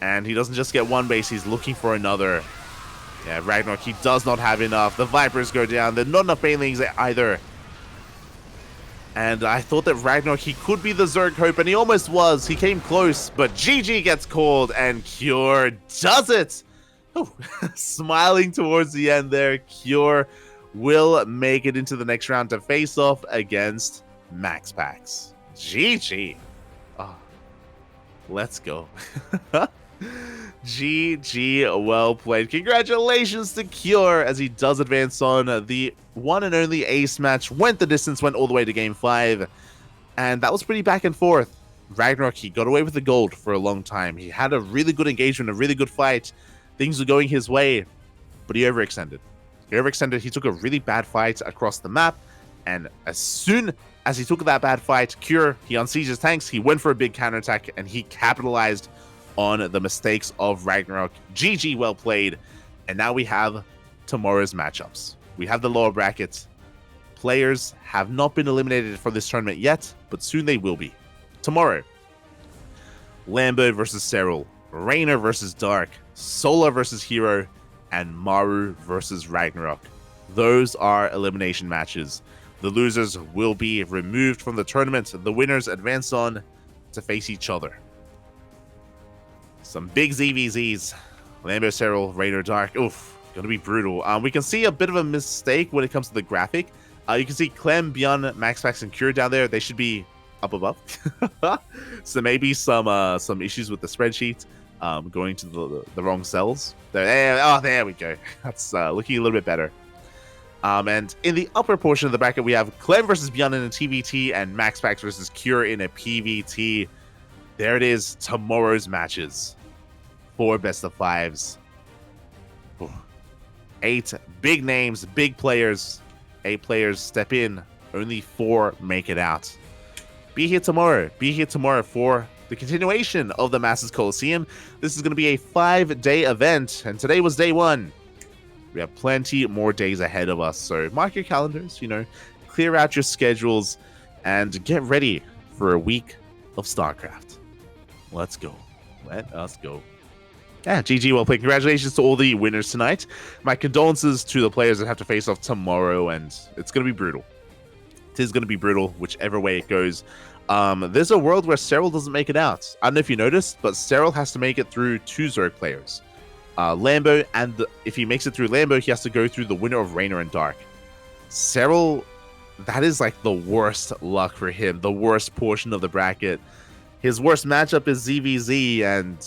A: And he doesn't just get one base, he's looking for another. Yeah, RagnaroK, he does not have enough. The Vipers go down. There are not enough Banelings either. And I thought that RagnaroK, he could be the Zerg hope, and he almost was. He came close, but GG gets called, and Cure does it. Oh, smiling towards the end there. Cure will make it into the next round to face off against MaxPax. GG. Oh, let's go. GG, well played. Congratulations to Cure as he does advance on the one and only ace match. Went the distance, went all the way to game 5. And that was pretty back and forth. RagnaroK, he got away with the gold for a long time. He had a really good engagement, a really good fight. Things were going his way, but he overextended. He took a really bad fight across the map. And as soon as he took that bad fight, Cure, he unsieged his tanks. He went for a big counterattack, and he capitalized on the mistakes of RagnaroK. GG, well played. And now we have tomorrow's matchups. We have the lower brackets. Players have not been eliminated for this tournament yet, but soon they will be. Tomorrow, Lambo versus Serral, Raynor versus Dark, Solar versus Hero, and Maru versus RagnaroK. Those are elimination matches. The losers will be removed from the tournament. The winners advance on to face each other. Some big ZVZs. Lambo, Serral, Raynor, Dark. Oof, gonna be brutal. We can see a bit of a mistake when it comes to the graphic. You can see Clem, Beyond, MaxPax, and Cure down there. They should be up above. So maybe some issues with the spreadsheet going to the wrong cells. There we go. That's looking a little bit better. And in the upper portion of the bracket, we have Clem versus Beyond in a TvT and Max Pax versus Cure in a PvT. There it is, tomorrow's matches. 4 best of 5s. 8 big names, big players. 8 players step in. Only 4 make it out. Be here tomorrow. Be here tomorrow for the continuation of the Masters Coliseum. This is going to be a 5-day event, and today was day 1. We have plenty more days ahead of us, so mark your calendars, clear out your schedules, and get ready for a week of StarCraft. Let's go. Let us go. Yeah, GG, well played. Congratulations to all the winners tonight. My condolences to the players that have to face off tomorrow, and it's going to be brutal. It is going to be brutal, whichever way it goes. There's a world where Cyril doesn't make it out. I don't know if you noticed, but Cyril has to make it through 2 Zerg players. Lambo, and if he makes it through Lambo, he has to go through the winner of Rainer and Dark. Cyril, that is like the worst luck for him, the worst portion of the bracket. His worst matchup is ZVZ, and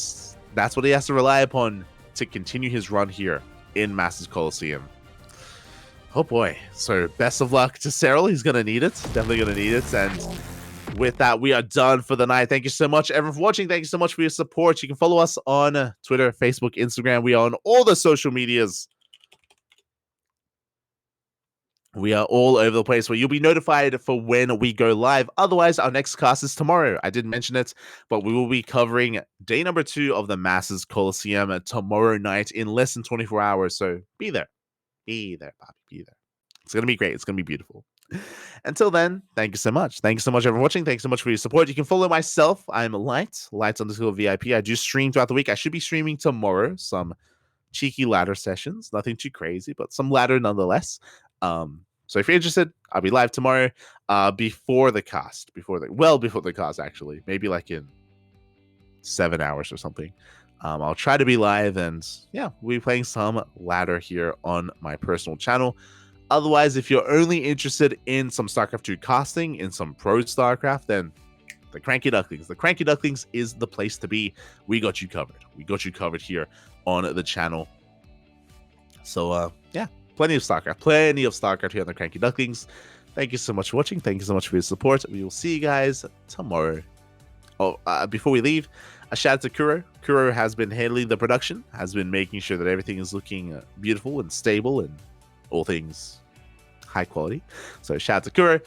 A: that's what he has to rely upon to continue his run here in Masters Coliseum. Oh boy. So best of luck to Cyril. He's going to need it. Definitely going to need it. And with that, we are done for the night. Thank you so much, everyone, for watching. Thank you so much for your support. You can follow us on Twitter, Facebook, Instagram. We are on all the social medias. We are all over the place, where you'll be notified for when we go live. Otherwise, our next cast is tomorrow. I didn't mention it, but we will be covering day number 2 of the Masters Coliseum tomorrow night in less than 24 hours. So be there. Be there, Bobby. Be there. It's going to be great. It's going to be beautiful. Until then, thank you so much. Thank you so much, everyone, for watching. Thank you so much for your support. You can follow myself. I'm Lights_VIP. I do stream throughout the week. I should be streaming tomorrow. Some cheeky ladder sessions. Nothing too crazy, but some ladder nonetheless. So if you're interested, I'll be live tomorrow before the cast. Before the cast, actually. Maybe like in 7 hours or something. I'll try to be live, and yeah, we'll be playing some ladder here on my personal channel. Otherwise, if you're only interested in some StarCraft 2 casting, in some pro StarCraft, then the CranKy Ducklings. The CranKy Ducklings is the place to be. We got you covered. We got you covered here on the channel. So, yeah, plenty of StarCraft here on the CranKy Ducklings. Thank you so much for watching. Thank you so much for your support. We will see you guys tomorrow. Oh, before we leave, a shout out to Kuro. Kuro has been handling the production, has been making sure that everything is looking beautiful and stable and all things high quality. So shout out to Kuro.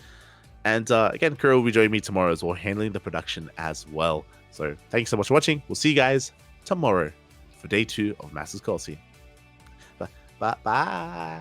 A: And again, Kuro will be joining me tomorrow as well, handling the production as well. So thanks so much for watching. We'll see you guys tomorrow for day 2 of Masters Coliseum. Bye. Bye.